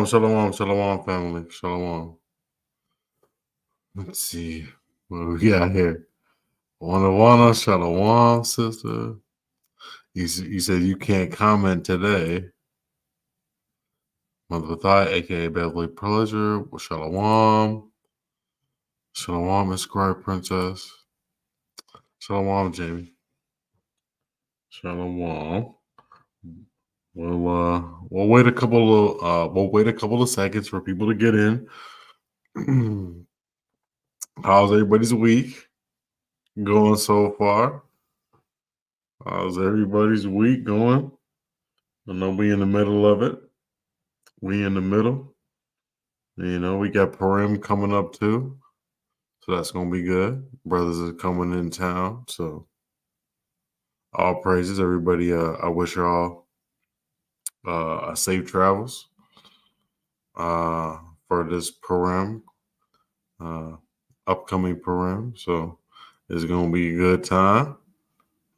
Shalawam, Shalawam, family. Shalawam. Let's see what we got here. Wana, Shalawam, sister. You said you can't comment today. Mother Thigh, aka Beverly Pleasure. Shalawam. Shalawam, Inscribed Princess. Shalawam, Jamie. Shalawam. We'll wait a couple of seconds for people to get in. How's everybody's week going so far? How's everybody's week going? I know we in the middle of it. We in the middle. We got Purim coming up too. So that's gonna be good. Brothers are coming in town. So all praises, everybody. I wish you all a safe travels for this Purim, upcoming Purim. So it's gonna be a good time.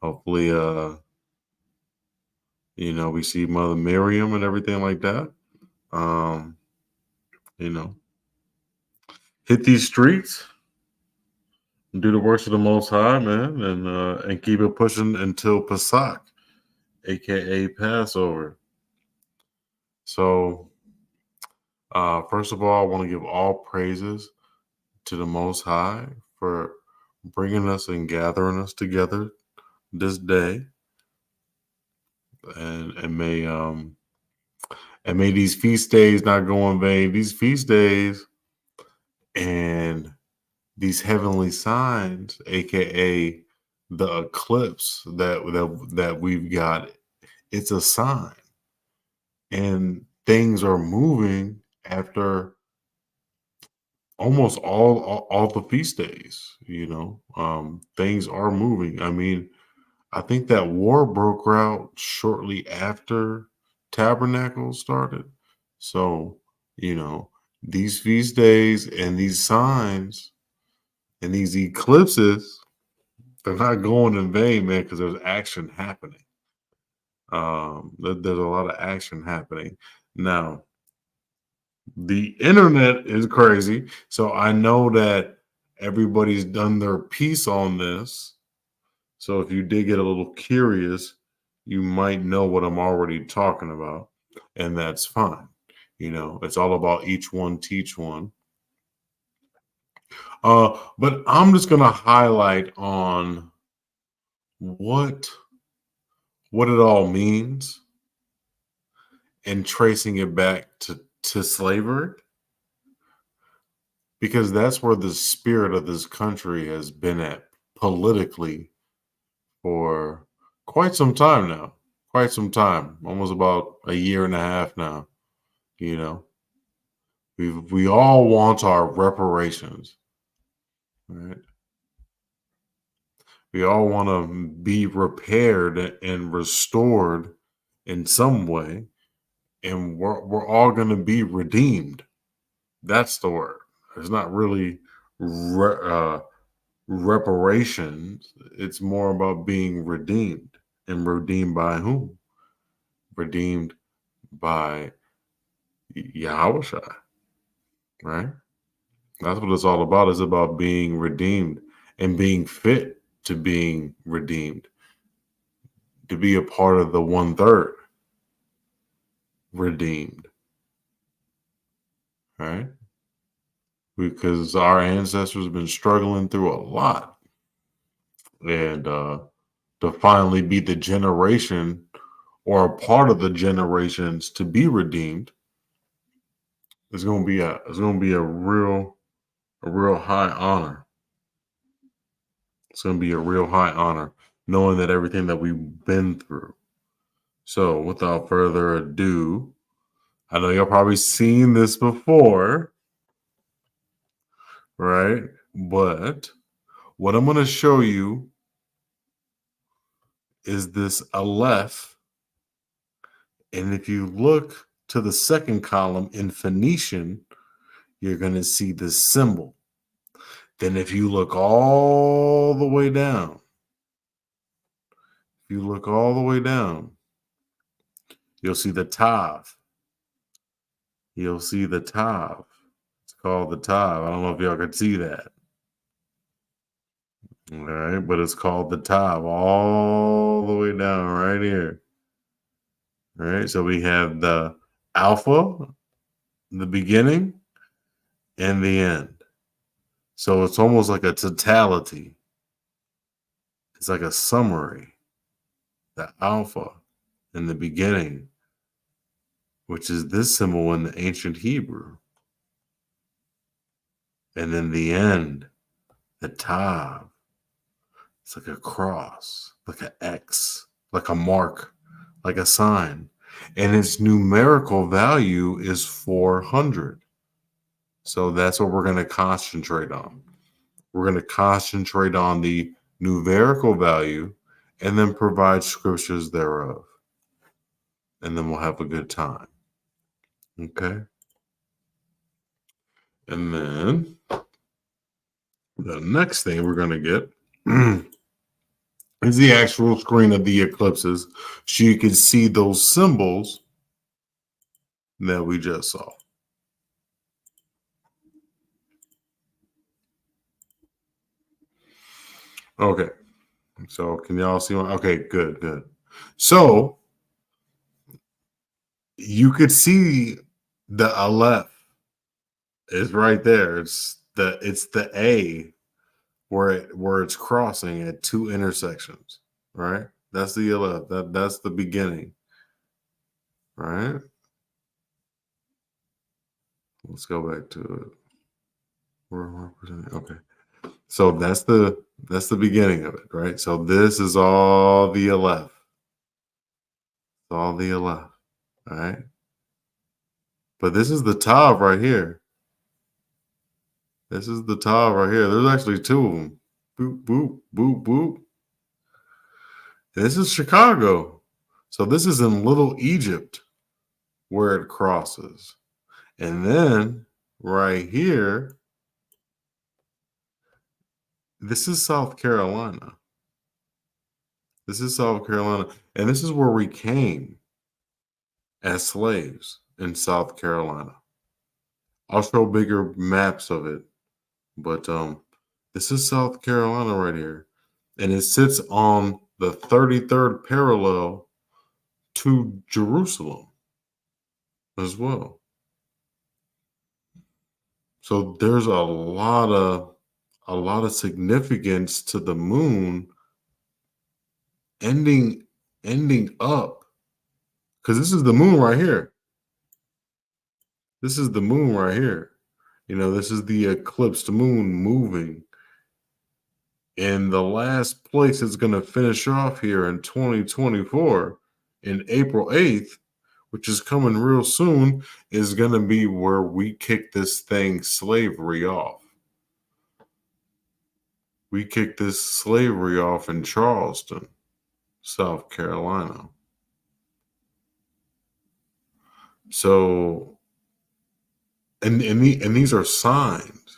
Hopefully, we see Mother Miriam and everything like that. Um, hit these streets, do the works of the Most High, man, and keep it pushing until Pesach, aka Passover. So, first of all, I want to give all praises to the Most High for bringing us and gathering us together this day, and may these feast days not go in vain. These feast days and these heavenly signs, aka the eclipse that we've got, it's a sign, and things are moving after almost all the feast days. Things are moving. I mean, I think that war broke out shortly after Tabernacle started. So, these feast days and these signs and these eclipses, they're not going in vain, man, because there's action happening. There's a lot of action happening. Now, the internet is crazy. So I know that everybody's done their piece on this. So if you did get a little curious, you might know what I'm already talking about. And that's fine. It's all about each one teach one. But I'm just gonna highlight on what it all means and tracing it back to slavery, because that's where the spirit of this country has been at politically for quite some time now. Quite some time, almost about a year and a half now. We all want our reparations, right? We all want to be repaired and restored in some way, and we're all going to be redeemed. That's the word. It's not really reparations. It's more about being redeemed. And redeemed by whom? Redeemed by Yahweh, right? That's what it's all about. It's about being redeemed and being fit to being redeemed, to be a part of the 1/3 redeemed, right? Because our ancestors have been struggling through a lot, and to finally be the generation or a part of the generations to be redeemed, it's gonna be a real high honor. It's gonna be a real high honor knowing that everything that we've been through. So without further ado, I know y'all probably seen this before, right? But what I'm gonna show you is this Aleph. And if you look to the second column in Phoenician, you're going to see this symbol. Then if you look all the way down, you'll see the Tav. You'll see the Tav. It's called the Tav. I don't know if y'all can see that. All right, but it's called the Tav all the way down right here. All right, so we have the Alpha, the beginning, and the end. So it's almost like a totality. It's like a summary. The Alpha in the beginning, which is this symbol in the ancient Hebrew. And then the end, the Tav. It's like a cross, like an X, like a mark, like a sign. And its numerical value is 400. So that's what we're going to concentrate on. We're going to concentrate on the numerical value and then provide scriptures thereof. And then we'll have a good time. Okay. And then the next thing we're going to get is the actual screen of the eclipses, so you can see those symbols that we just saw. Okay. So can y'all see one? Okay, good. So you could see the Aleph is right there. It's the A where it's crossing at two intersections, right? That's the Aleph. That's the beginning. Right? Let's go back to it. Okay. So that's the beginning of it, right? So this is all the Aleph. All the Aleph. All right. But this is the Tav right here. This is the Tav right here. There's actually two of them. Boop, boop, boop, boop. This is Chicago. So this is in Little Egypt where it crosses. And then right here, this is South Carolina. This is South Carolina. And this is where we came as slaves in South Carolina. I'll show bigger maps of it. But this is South Carolina right here. And it sits on the 33rd parallel to Jerusalem as well. So there's a lot of significance to the moon ending up, because this is the moon right here. This is the moon right here. You know, this is the eclipsed moon moving. And the last place it's going to finish off here in 2024 in April 8th, which is coming real soon, is going to be where we kick this thing slavery off. We kick this slavery off in Charleston, South Carolina. So, and these are signs.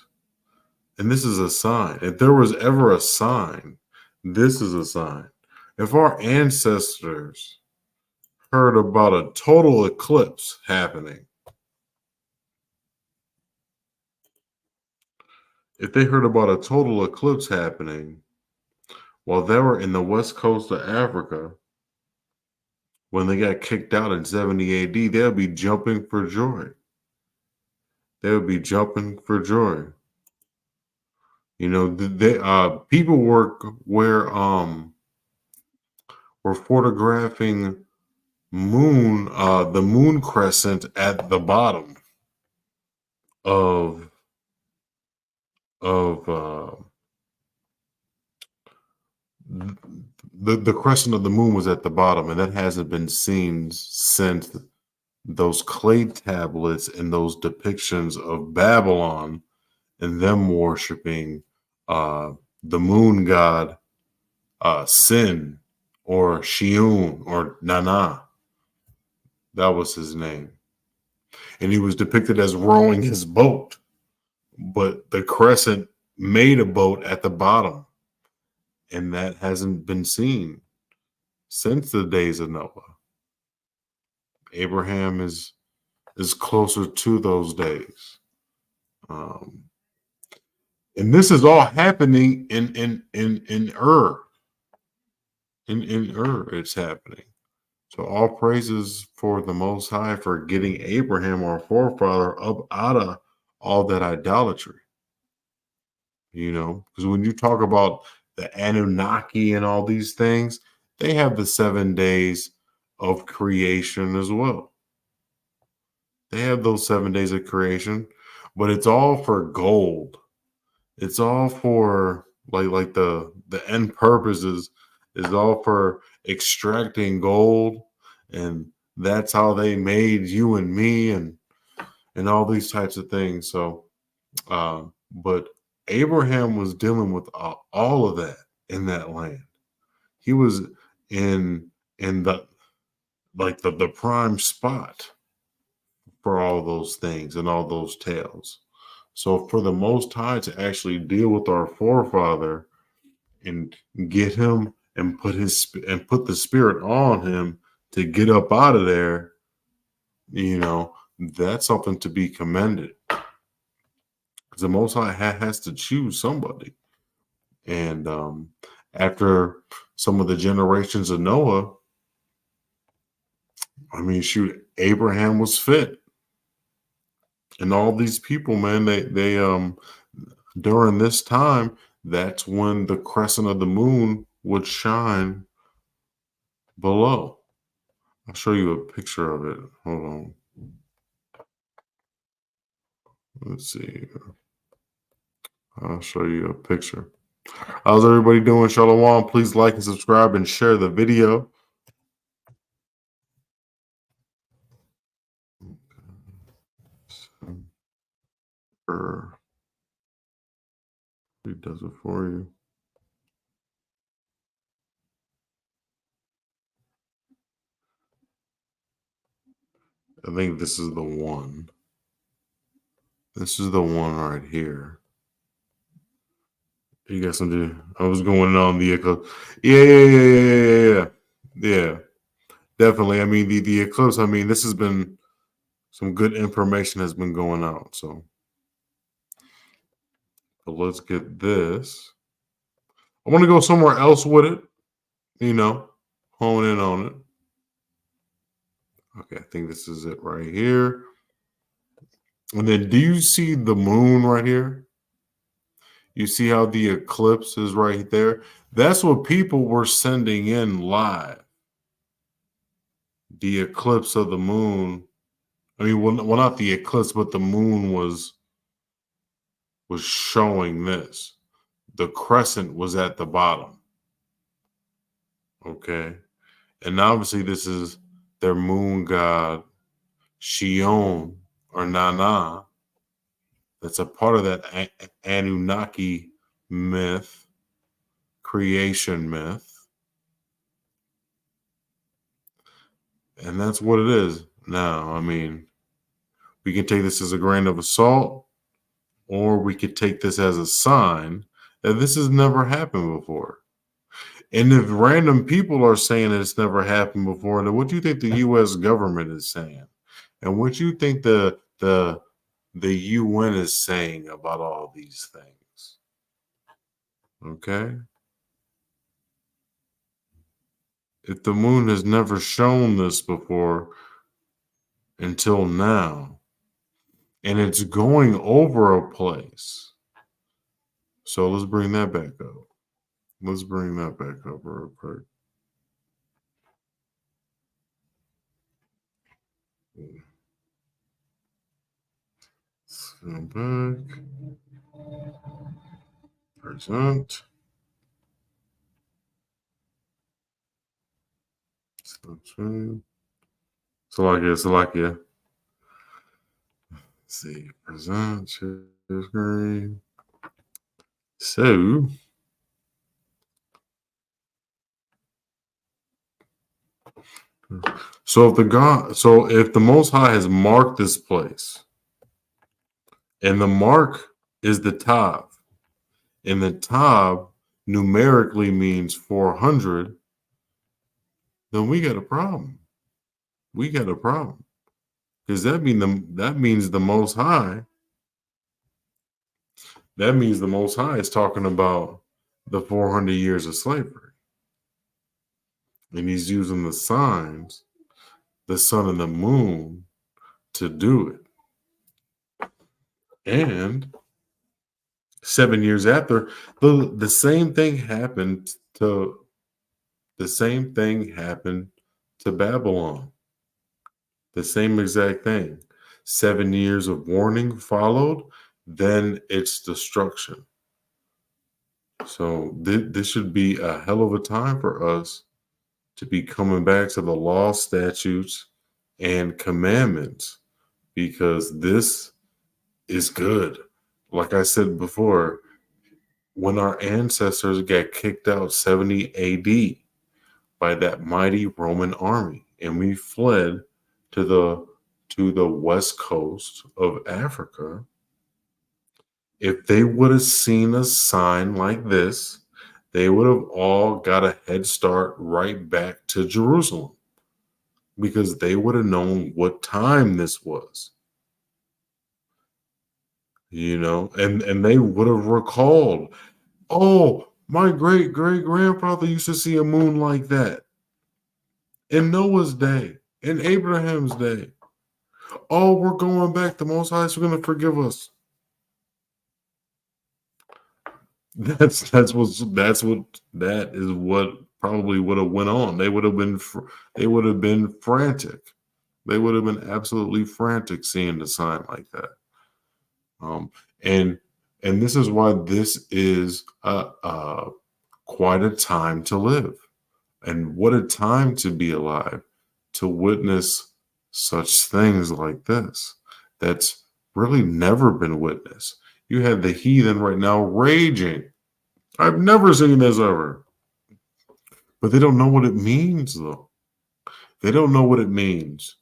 And this is a sign. If there was ever a sign, this is a sign. If our ancestors heard about a total eclipse happening, if they heard about a total eclipse happening while they were in the west coast of Africa, when they got kicked out in 70 AD, they'll be jumping for joy. They would be jumping for joy. You know, they people were photographing the moon crescent at the bottom of the crescent of the moon was at the bottom, and that hasn't been seen since those clay tablets and those depictions of Babylon and them worshiping the moon god Sin or Shiun or Nana. That was his name. And he was depicted as rowing his boat, but the crescent made a boat at the bottom. And that hasn't been seen since the days of Noah. Abraham is is closer to those days. Um, and this is all happening in Ur. In Ur, it's happening. So all praises for the Most High for getting Abraham, our forefather, up out of all that idolatry. Because when you talk about the Anunnaki and all these things, they have the 7 days of creation as well. They have those 7 days of creation, but it's all for gold. It's all for like the end purpose is all for extracting gold, and that's how they made you and me and all these types of things. So but Abraham was dealing with all of that in that land. He was in the prime spot for all those things and all those tales. So for the Most High to actually deal with our forefather and get him and put the spirit on him to get up out of there, that's something to be commended. Because the Most High has to choose somebody. And after some of the generations of Noah, I mean, shoot, Abraham was fit. And all these people, man, they during this time, that's when the crescent of the moon would shine below. I'll show you a picture of it. Hold on. Let's see. I'll show you a picture. How's everybody doing? Shalawam. Please like and subscribe and share the video. He does it for you. I think this is the one. This is the one right here. You got something? I was going on the eclipse. Yeah. Definitely. I mean, the eclipse. I mean, this has been some good information has been going out. So, but let's get this. I want to go somewhere else with it. Hone in on it. Okay, I think this is it right here. And then, do you see the moon right here? You see how the eclipse is right there? That's what people were sending in live. The eclipse of the moon. I mean, well, not the eclipse, but the moon was showing this. The crescent was at the bottom. Okay. And obviously this is their moon god, Shion or Nana. That's a part of that Anunnaki myth, creation myth. And that's what it is. Now, I mean, we can take this as a grain of salt, or we could take this as a sign that this has never happened before. And if random people are saying that it's never happened before, then what do you think the U.S. government is saying? And what do you think the UN is saying about all these things? Okay? If the moon has never shown this before until now, and it's going over a place. So let's bring that back up. Let's bring that back up real quick. Let's go back. Present. Salakia. Let's see. Present. Share screen. So if the Most High has marked this place, and the mark is the Tav, and the Tav numerically means 400, then we got a problem. We got a problem. because that means the Most High. That means the Most High is talking about the 400 years of slavery, and he's using the signs, the sun and the moon, to do it. And 7 years after, the same thing happened to Babylon. The same exact thing. 7 years of warning followed, then its destruction. So this should be a hell of a time for us to be coming back to the law, statutes, and commandments, because this is good. Like I said before, when our ancestors got kicked out 70 AD by that mighty Roman army, and we fled to the west coast of Africa, if they would have seen a sign like this, they would have all got a head start right back to Jerusalem, because they would have known what time this was, and they would have recalled, oh, my great great grandfather used to see a moon like that in Noah's day, in Abraham's day. Oh, we're going back. The Most High is going to forgive us. That is what probably would have went on. They would have been frantic. They would have been absolutely frantic seeing the sign like that. Um, and this is why this is quite a time to live, and what a time to be alive, to witness such things like this. That's really never been witnessed. You have the heathen right now raging. I've never seen this ever. But they don't know what it means, though. They don't know what it means.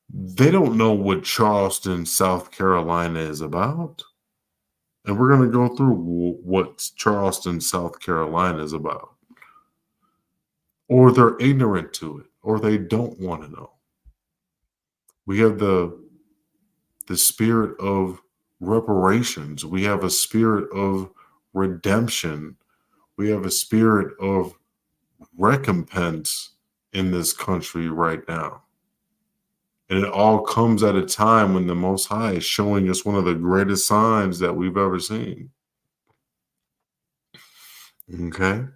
They don't know what Charleston, South Carolina is about. And we're going to go through what Charleston, South Carolina is about. Or they're ignorant to it, or they don't want to know. We have the spirit of reparations. We have a spirit of redemption. We have a spirit of recompense in this country right now. And it all comes at a time when the Most High is showing us one of the greatest signs that we've ever seen. Okay?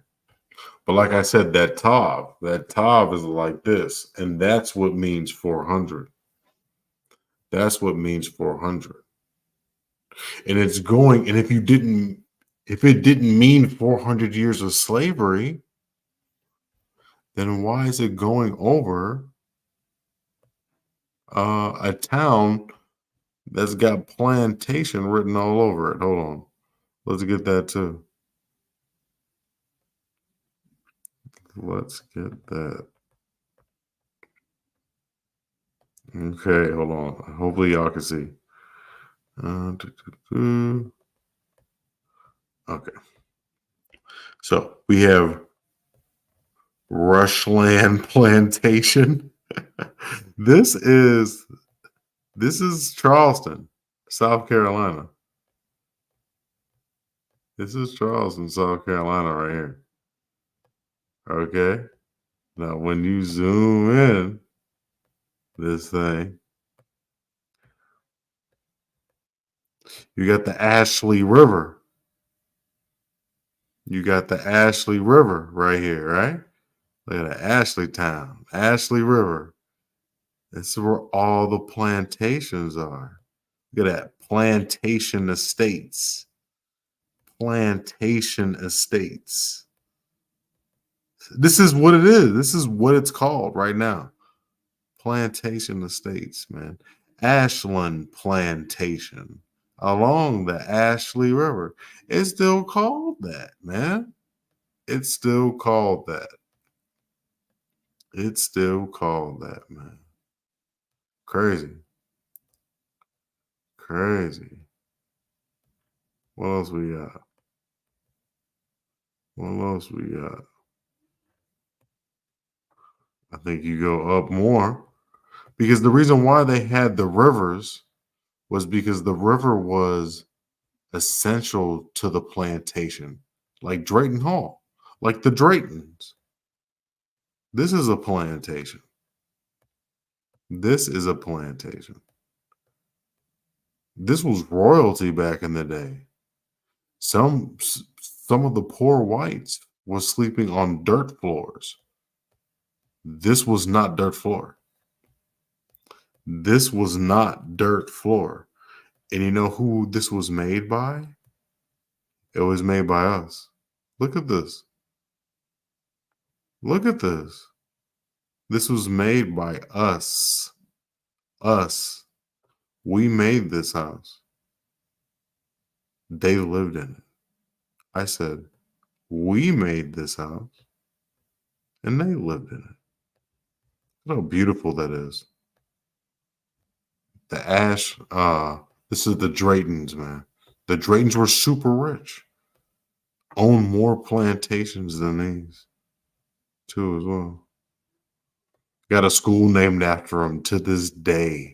But like I said, that Tav is like this. And that's what means 400. That's what means 400. And it's going, and if it didn't mean 400 years of slavery, then why is it going over a town that's got plantation written all over it? Hold on. Let's get that too. Let's get that. Okay, hold on. Hopefully y'all can see. Okay. So we have Rushland Plantation. This is Charleston, South Carolina. This is Charleston, South Carolina right here. Okay. Now when you zoom in this thing, you got the Ashley River. You got the Ashley River right here, right? Look at Ashley Town, Ashley River. This is where all the plantations are. Look at that. Plantation estates. Plantation estates. This is what it is. This is what it's called right now. Plantation estates, man. Ashland Plantation along the Ashley River. It's still called that, man. It's still called that. It's still called that, man. Crazy. Crazy. What else we got? What else we got? I think you go up more. Because the reason why they had the rivers was because the river was essential to the plantation, like Drayton Hall, like the Draytons. This is a plantation. This is a plantation. This was royalty back in the day. Some of the poor whites was sleeping on dirt floors. This was not dirt floor. This was not dirt floor. And you know who this was made by? It was made by us. Look at this. Look at this. This was made by us. Us. We made this house. They lived in it. I said, we made this house and they lived in it. Look how beautiful that is. The ash, this is the Draytons, man. The Draytons were super rich. Own more plantations than these, too, as well. Got a school named after them to this day.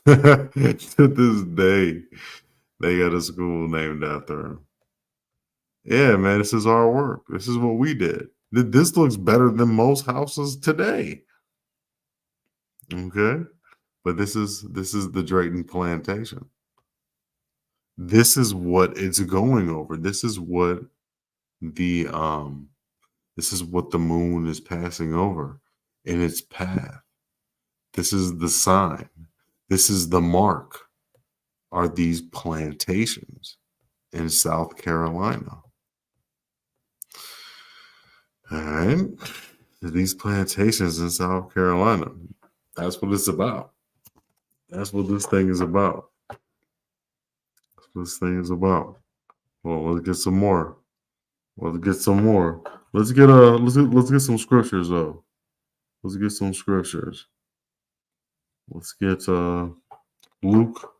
To this day, they got a school named after him. Yeah, man, this is our work. This is what we did. This looks better than most houses today. Okay, but this is the Drayton plantation. This is what it's going over. The um this is what the moon is passing over in its path. This is the sign. This is the mark. Are these plantations in South Carolina? All right. These plantations in South Carolina. That's what it's about. That's what this thing is about. That's what this thing is about. Well, let's get some more. Let's get some more. Let's get some scriptures though. Let's get some scriptures. Let's get Luke.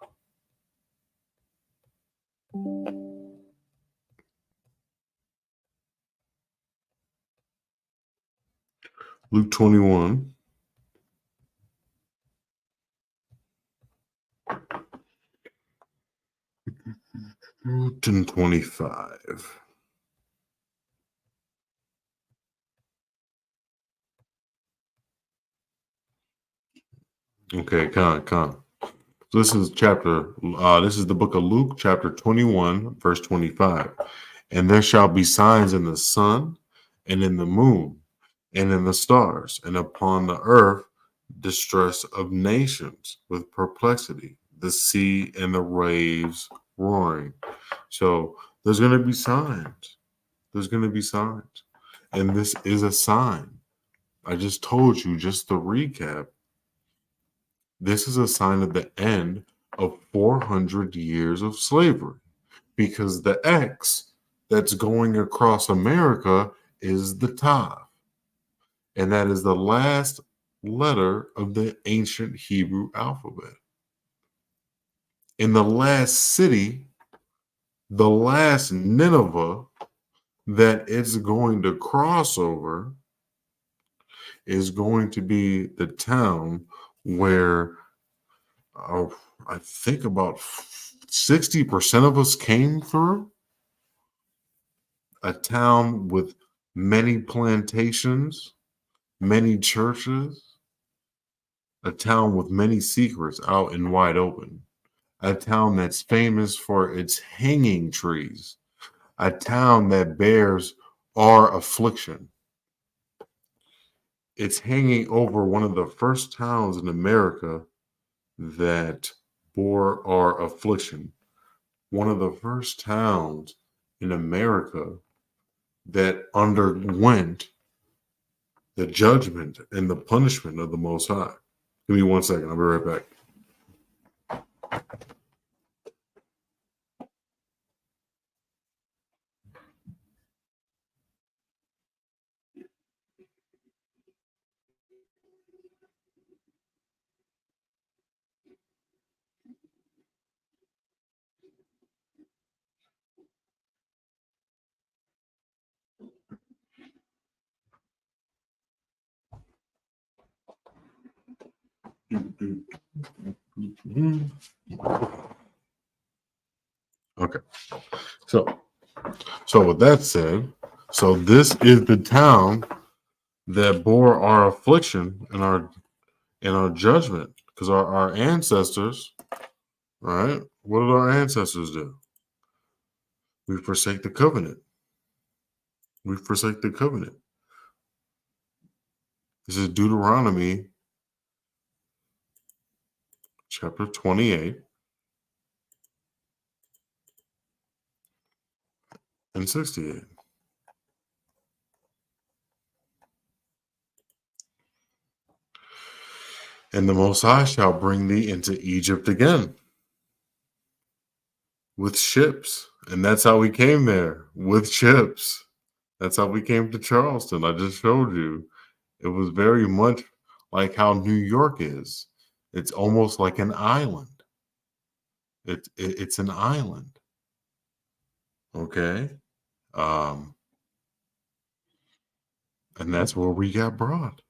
Luke 21. Luke 25. Okay, come. So this is this is the book of Luke, chapter 21, verse 25. And there shall be signs in the sun and in the moon and in the stars, and upon the earth distress of nations with perplexity, the sea and the waves roaring. So there's going to be signs. There's going to be signs. And this is a sign. I just told you, just to recap, this is a sign of the end of 400 years of slavery because the X that's going across America is the Tav. And that is the last letter of the ancient Hebrew alphabet. In the last city, the last Nineveh that it's going to cross over is going to be the town where I think about 60% of us came through. A town with many plantations, many churches, a town with many secrets out in wide open, a town that's famous for its hanging trees, a town that bears our affliction. It's hanging over one of the first towns in America that bore our affliction. One of the first towns in America that underwent the judgment and the punishment of the Most High. Give me 1 second. I'll be right back. Okay. So with that said, so this is the town that bore our affliction and our judgment, because our ancestors, right? What did our ancestors do? We forsake the covenant. We forsake the covenant. This is Deuteronomy chapter 28 and 68. And the Most High shall bring thee into Egypt again with ships. And that's how we came there, with ships. That's how we came to Charleston. I just showed you. It was very much like how New York is. It's almost like an island. It's an island. Okay. Um, and that's where we got brought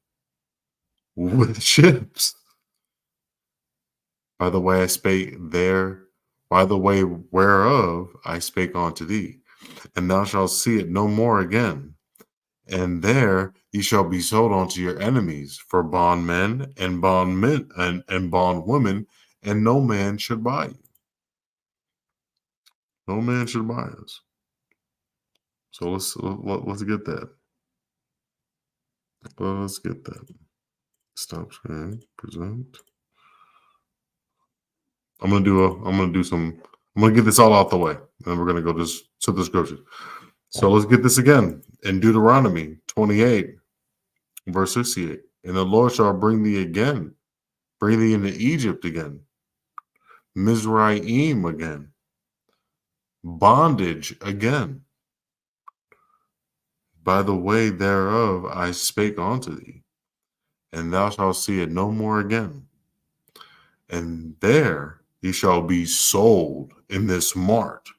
with ships. By the way, I spake there, by the way whereof I spake unto thee, and thou shalt see it no more again. And there ye shall be sold unto your enemies for bondmen and bondmen and bondwomen, and no man should buy you. No man should buy us. So let's get that. Let's get that. Stop screen. Present. I'm gonna get this all out the way. And we're gonna go to the scriptures. So let's get this again in Deuteronomy 28, verse 68. And the Lord shall bring thee into Egypt again, Mizraim again, bondage again. By the way thereof I spake unto thee, and thou shalt see it no more again. And there ye shall be sold in this mart.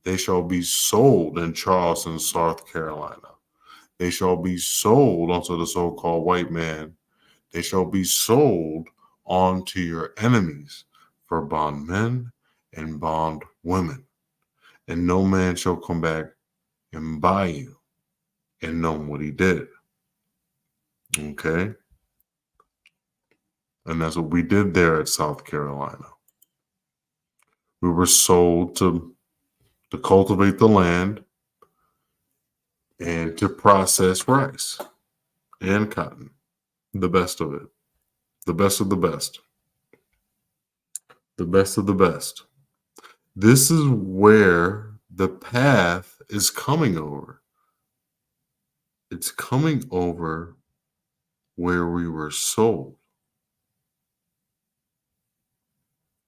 They shall be sold in Charleston, South Carolina. They shall be sold unto the so-called white man. They shall be sold unto your enemies for bondmen and bondwomen. And no man shall come back and buy you and know what he did. Okay? And that's what we did there at South Carolina. We were sold to cultivate the land and to process rice and cotton. The best of it. The best of the best. The best of the best. This is where the path is coming over. It's coming over where we were sold.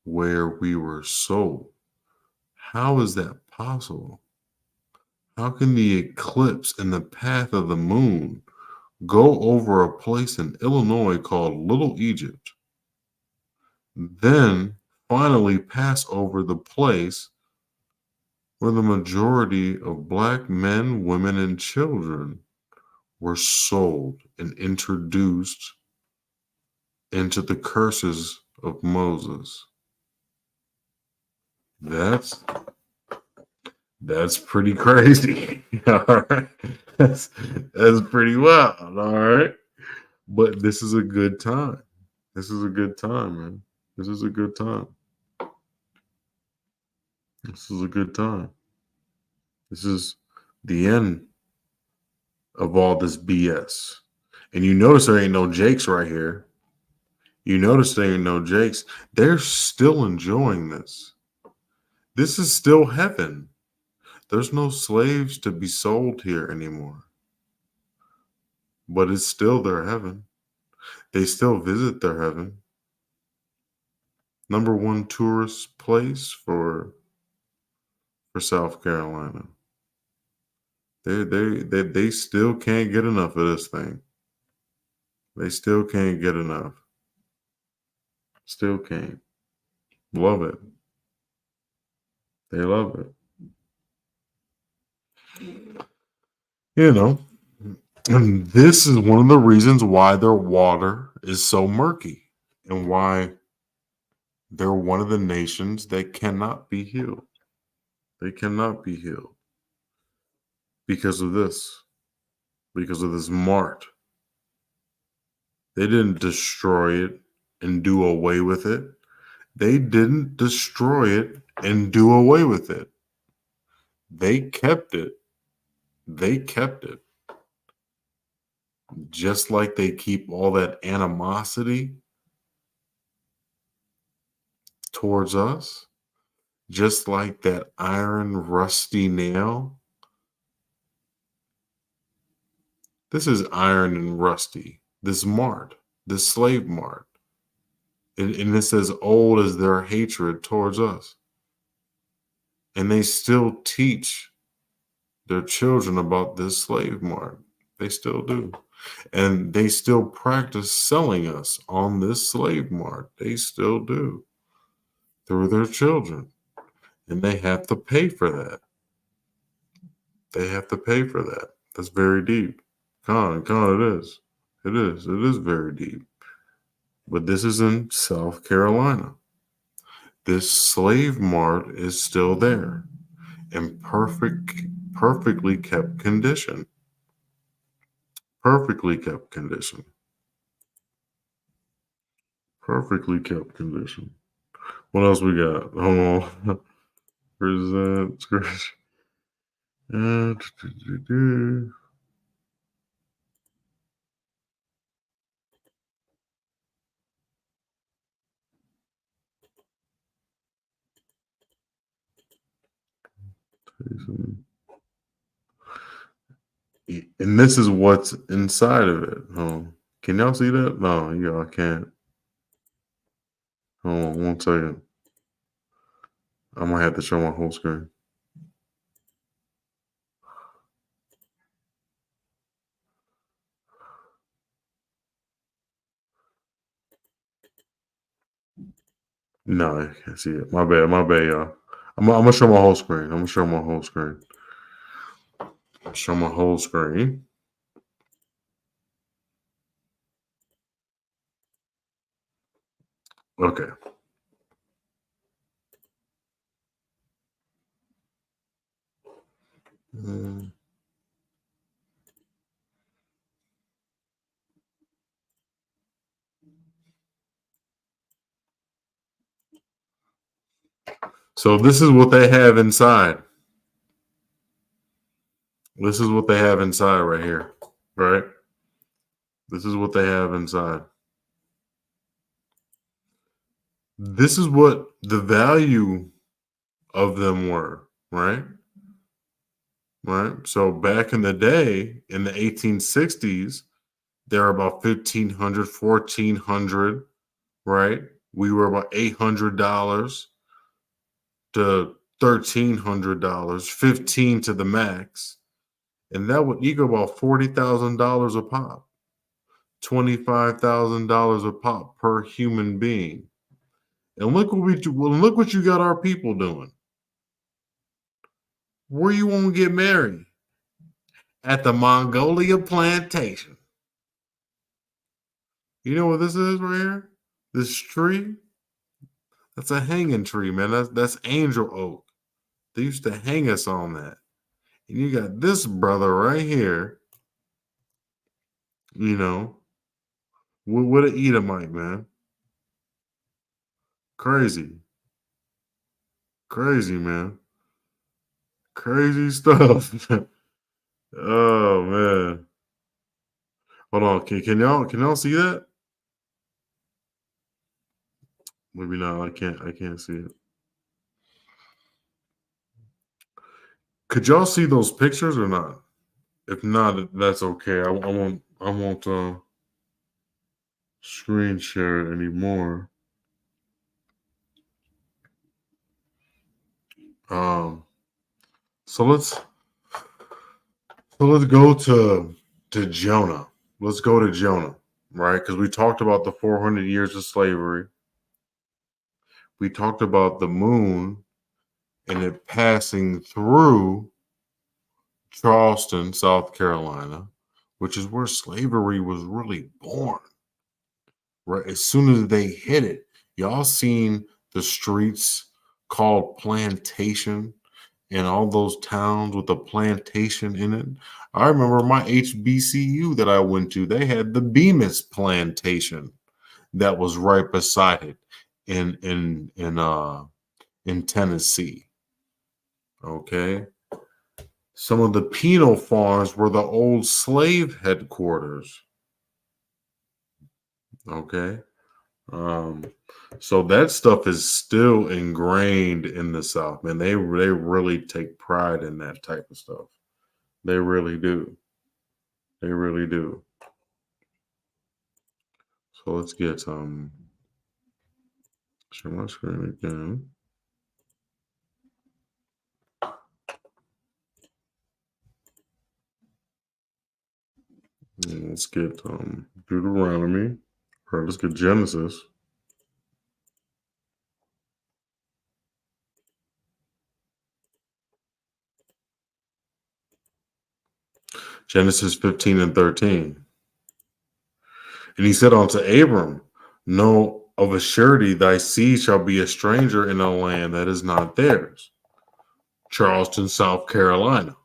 Where we were sold. How is that possible? How can the eclipse in the path of the moon go over a place in Illinois called Little Egypt, then finally pass over the place where the majority of black men, women, and children were sold and introduced into the curses of Moses? That's pretty crazy. All right. That's pretty wild. All right. But this is a good time. This is a good time, man. This is a good time. This is a good time. This is the end of all this BS. And you notice there ain't no Jakes right here. You notice there ain't no Jakes. They're still enjoying this. This is still heaven. There's no slaves to be sold here anymore. But it's still their heaven. They still visit their heaven. Number one tourist place for South Carolina. They still can't get enough of this thing. They still can't get enough. Still can't. Love it. They love it. You know, and this is one of the reasons why their water is so murky and why they're one of the nations that cannot be healed. They cannot be healed because of this mart. They didn't destroy it and do away with it. They didn't destroy it and do away with it. They kept it. They kept it. Just like they keep all that animosity towards us, just like that iron rusty nail. This is iron and rusty. This mart, this slave mart. And it's as old as their hatred towards us. And they still teach their children about this slave mart. They still do. And they still practice selling us on this slave mart. They still do. Through their children. And they have to pay for that. They have to pay for that. That's very deep. Con, it is. It is. It is very deep. But this is in South Carolina. This slave mart is still there in perfectly kept condition. Perfectly kept condition. Perfectly kept condition. What else we got? Hold on. Present scratch. And this is what's inside of it. Can y'all see that? No, y'all can't. Hold on 1 second. I might have to show my whole screen. No, I can't see it. My bad, y'all. I'm gonna show my whole screen. I'm gonna show my whole screen. Show my whole screen. Okay. So this is what they have inside. This is what they have inside right here. Right? This is what they have inside. This is what the value of them were, right? Right. So back in the day, in the 1860s, they were about $1,500, $1,400, right? We were about $800 to $1,300, 15 to the max. And that would equal about $40,000 a pop, $25,000 a pop per human being. And look what you got our people doing. Where you want to get married? At the Mongolia plantation. You know what this is right here? This tree? That's a hanging tree, man. That's angel oak. They used to hang us on that. And you got this brother right here, you know, what an Edomite, man. Crazy. Crazy, man. Crazy stuff. Oh man. Hold on. Can y'all see that? Maybe not. I can't see it. Could y'all see those pictures or not? If not, that's okay. I won't screen share it anymore. Um so let's go to Jonah. Let's go to Jonah, right? Because we talked about the 400 years of slavery. We talked about the moon and it passing through Charleston, South Carolina, which is where slavery was really born, right? As soon as they hit it, y'all seen the streets called Plantation and all those towns with a plantation in it. I remember my HBCU that I went to, they had the Bemis Plantation that was right beside it in Tennessee. Okay. Some of the penal farms were the old slave headquarters. Okay. Um, so that stuff is still ingrained in the South, man. They really take pride in that type of stuff. They really do. They really do. So let's get share my screen again. And let's get Deuteronomy. Or let's get Genesis. Genesis 15 and 13. And he said unto Abram, know of a surety thy seed shall be a stranger in a land that is not theirs. Charleston, South Carolina.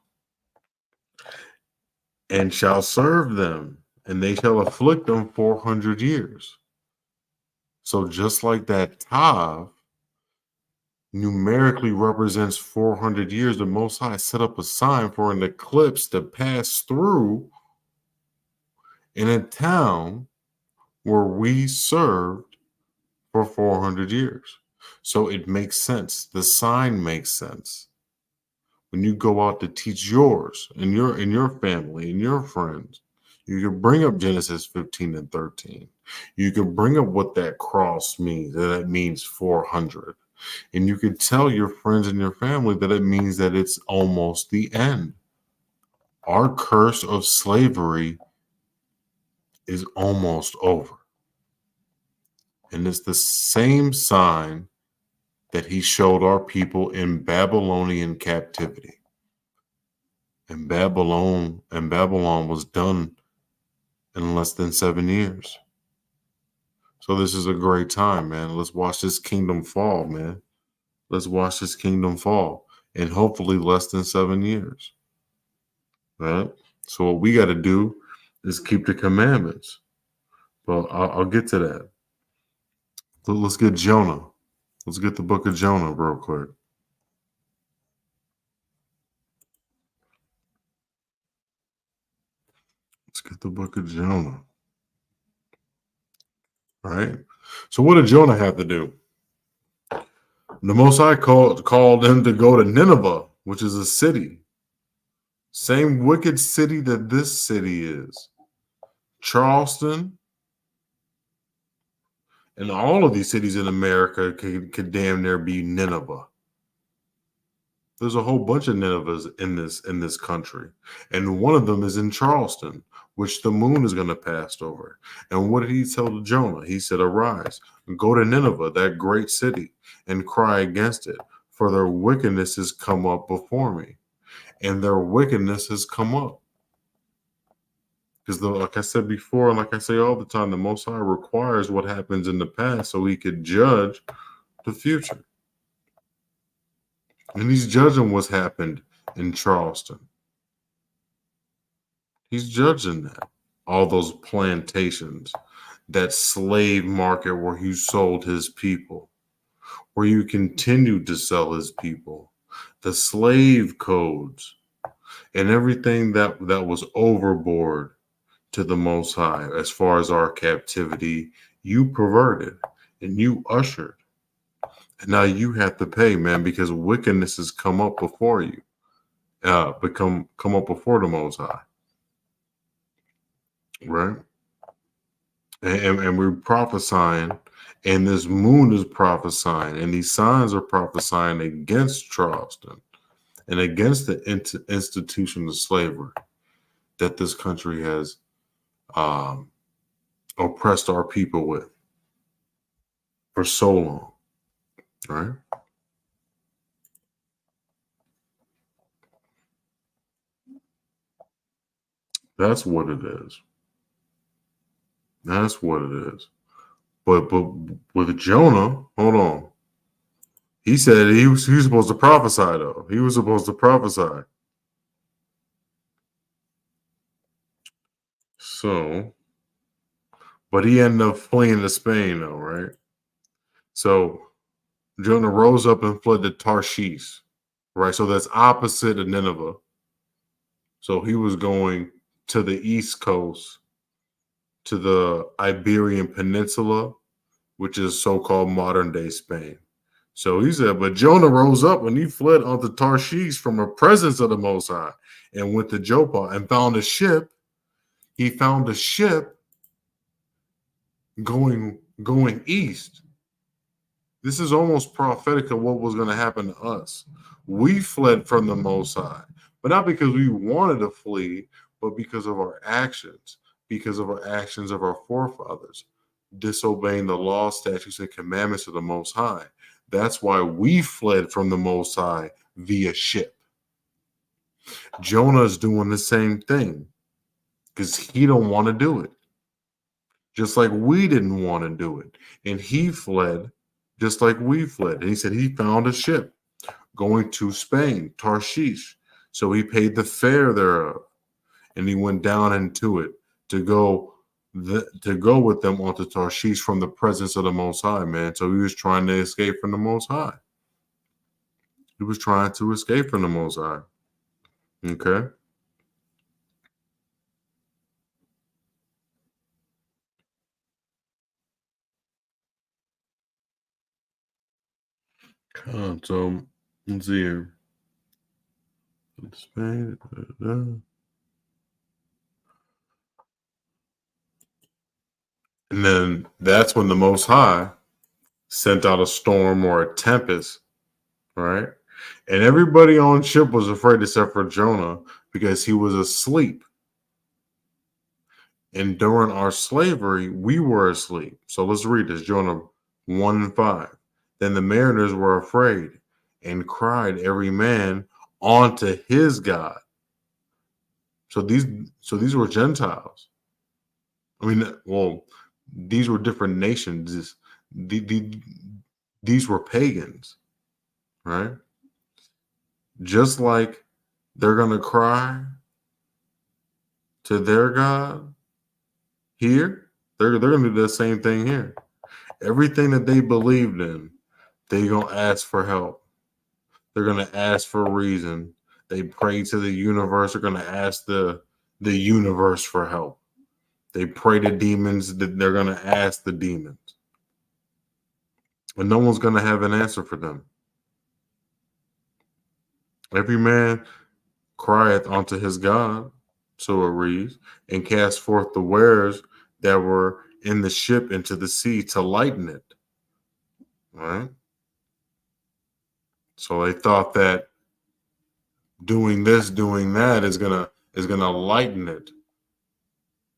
And shall serve them, and they shall afflict them 400 years. So just like that Tav numerically represents 400 years, the Most High set up a sign for an eclipse to pass through in a town where we served for 400 years. So it makes sense. The sign makes sense. When you go out to teach yours and your family and your friends, you can bring up Genesis 15 and 13. You can bring up what that cross means, that it means 400. And you can tell your friends and your family that it means that it's almost the end. Our curse of slavery is almost over. And it's the same sign that he showed our people in Babylonian captivity. And Babylon was done in less than 7 years. So this is a great time, man. Let's watch this kingdom fall, man. Let's watch this kingdom fall in hopefully less than 7 years. Right? So what we got to do is keep the commandments. Well, I'll get to that. Let's get Jonah. Let's get the book of Jonah real quick. Let's get the book of Jonah. All right. So what did Jonah have to do? The Most High called him to go to Nineveh, which is a city. Same wicked city that this city is. Charleston and all of these cities in America could damn near be Nineveh. There's a whole bunch of Ninevehs in this country. And one of them is in Charleston, which the moon is going to pass over. And what did he tell Jonah? He said, arise, go to Nineveh, that great city, and cry against it, for their wickedness has come up before me. And their wickedness has come up. Because like I said before, and like I say all the time, the Most High requires what happens in the past so he could judge the future. And he's judging what's happened in Charleston. He's judging that. All those plantations, that slave market where he sold his people, where you continued to sell his people, the slave codes, and everything that was overboard to the Most High as far as our captivity, you perverted and you ushered. And now you have to pay, man, because wickedness has come up before you, come up before the Most High, right? And we're prophesying, and this moon is prophesying, and these signs are prophesying against Charleston and against the institution of slavery that this country has oppressed our people with for so long, right? That's what it is. That's what it is. But with Jonah, hold on. He said he was supposed to prophesy though. He was supposed to prophesy. So, but he ended up fleeing to Spain though, right? So Jonah rose up and fled to Tarshish, right? So that's opposite of Nineveh. So he was going to the east coast, to the Iberian Peninsula, which is so-called modern-day Spain. So he said, but Jonah rose up and he fled onto Tarshish from the presence of the Most High and went to Joppa and found a ship. He found a ship going east. This is almost prophetic of what was going to happen to us. We fled from the Most High, but not because we wanted to flee, but because of our actions, because of our actions of our forefathers, disobeying the law, statutes, and commandments of the Most High. That's why we fled from the Most High via ship. Jonah's doing the same thing because he don't want to do it. Just like we didn't want to do it. And he fled just like we fled. And he said he found a ship going to Spain, Tarshish. So he paid the fare thereof. And he went down into it to go with them onto Tarshish from the presence of the Most High, man. So he was trying to escape from the Most High. He was trying to escape from the Most High. Okay. So let's see here. Spain. And then that's when the Most High sent out a storm or a tempest, right? And everybody on ship was afraid except for Jonah because he was asleep. And during our slavery, we were asleep. So let's read this, Jonah 1:5. Then the mariners were afraid and cried every man unto his God. So these were Gentiles. I mean, well, these were different nations. These were pagans, right? Just like they're going to cry to their God here, they're going to do the same thing here. Everything that they believed in, they're going to ask for help. They're going to ask for a reason. They pray to the universe. They're going to ask the universe for help. They pray to demons. They're going to ask the demons. And no one's going to have an answer for them. Every man crieth unto his God, so it reads, and cast forth the wares that were in the ship into the sea to lighten it. Right? So they thought that doing this, doing that is gonna lighten it.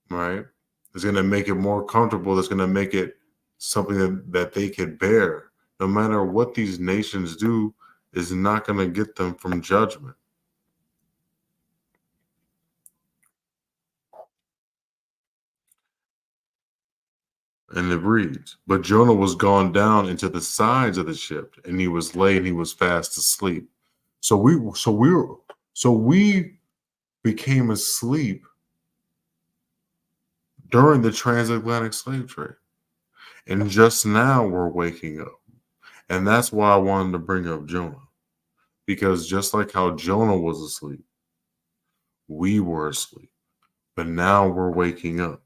Right? It's gonna make it more comfortable. It's gonna make it something that they could bear. No matter what these nations do, is not gonna get them from judgment. And it reads, but Jonah was gone down into the sides of the ship, and he was laid and he was fast asleep. So we became asleep during the transatlantic slave trade. And just now we're waking up. And that's why I wanted to bring up Jonah. Because just like how Jonah was asleep, we were asleep. But now we're waking up.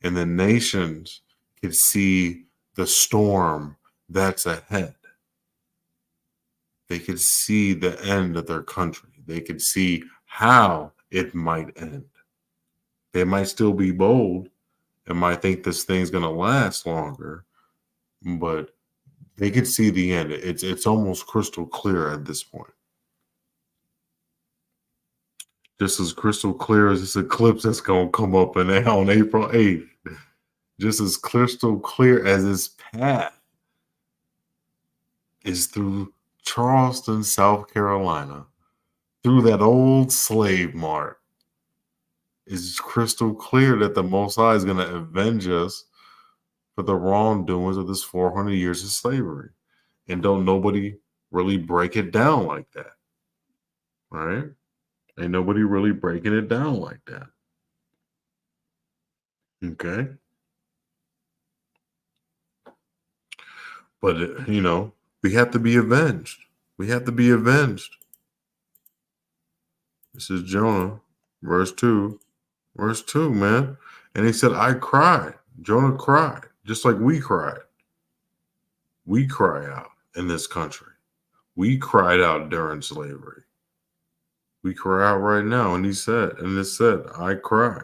And the nations can see the storm that's ahead. They could see the end of their country. They could see how it might end. They might still be bold and might think this thing's going to last longer, but they could see the end. It's almost crystal clear at this point. Just as crystal clear as this eclipse that's going to come up on April 8th. Just as crystal clear as this path is through Charleston, South Carolina, through that old slave mart. It's crystal clear that the Most High is going to avenge us for the wrongdoings of this 400 years of slavery. And don't nobody really break it down like that, right? Ain't nobody really breaking it down like that. Okay. But, we have to be avenged. We have to be avenged. This is Jonah, verse 2. Verse 2, man. And he said, I cried. Jonah cried, just like we cried. We cry out in this country. We cried out during slavery. We cry out right now. And it said, I cry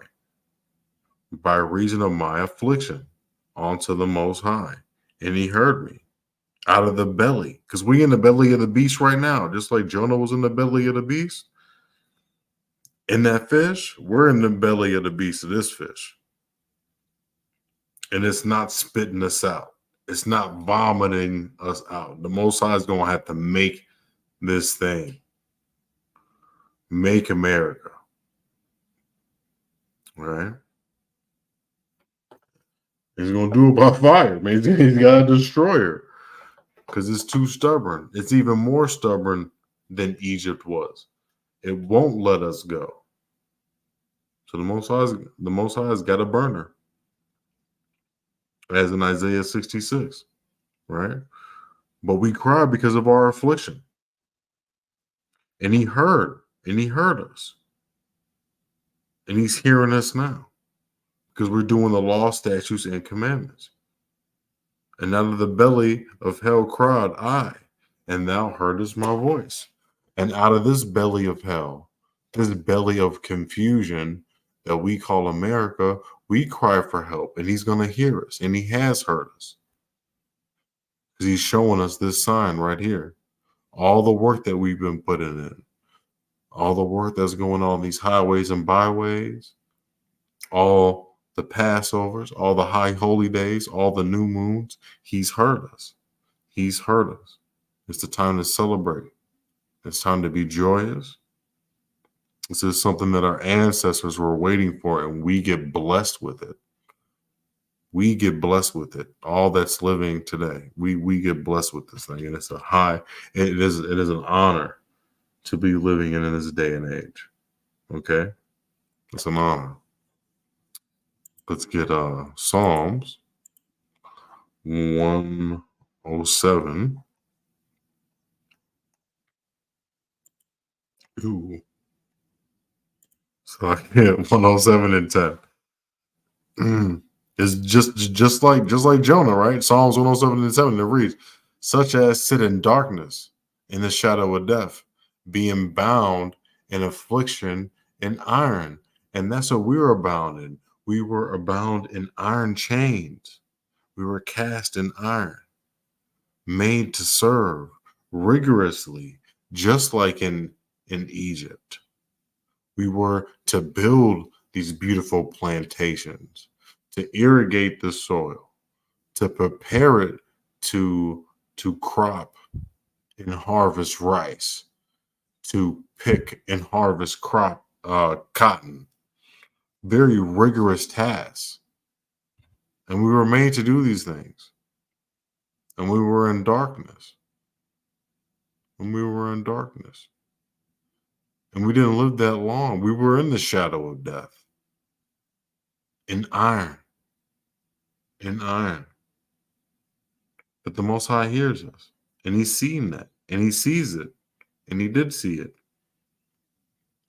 by reason of my affliction unto the Most High. And he heard me out of the belly. Because we in the belly of the beast right now, just like Jonah was in the belly of the beast. In that fish, we're in the belly of the beast of this fish. And it's not spitting us out. It's not vomiting us out. The Most High is going to have to make this thing. Make America. Right? He's going to do it by fire. Man. He's got to destroy her. Because it's too stubborn. It's even more stubborn than Egypt was. It won't let us go. So the Most High has got to burn her. As in Isaiah 66. Right? But we cry because of our affliction. And he heard us. And he's hearing us now. Because we're doing the law, statutes, and commandments. And out of the belly of hell cried I, and thou heardest my voice. And out of this belly of hell, this belly of confusion that we call America, we cry for help, and he's going to hear us, and he has heard us. Because he's showing us this sign right here. All the work that we've been putting in, all the work that's going on these highways and byways, all the Passovers, all the high holy days, all the new moons, he's heard us. He's heard us. It's the time to celebrate. It's time to be joyous. This is something that our ancestors were waiting for, and we get blessed with it. We get blessed with it. All that's living today, we get blessed with this thing, and it's it is an honor to be living in this day and age. Okay, it's an honor. Let's get Psalms 107. Ooh. So I get 107 and 10. It's just like Jonah, right? Psalms 107 and 7. It reads, such as sit in darkness in the shadow of death, being bound in affliction in iron. And that's what we were bound in. We were bound in iron chains. We were cast in iron, made to serve rigorously, just like in Egypt. We were to build these beautiful plantations, to irrigate the soil, to prepare it to crop and harvest rice, to pick and harvest cotton. Very rigorous tasks. And we were made to do these things. And we were in darkness. And we were in darkness. And we didn't live that long. We were in the shadow of death. In iron. In iron. But the Most High hears us. And he's seen that. And he sees it. And he did see it.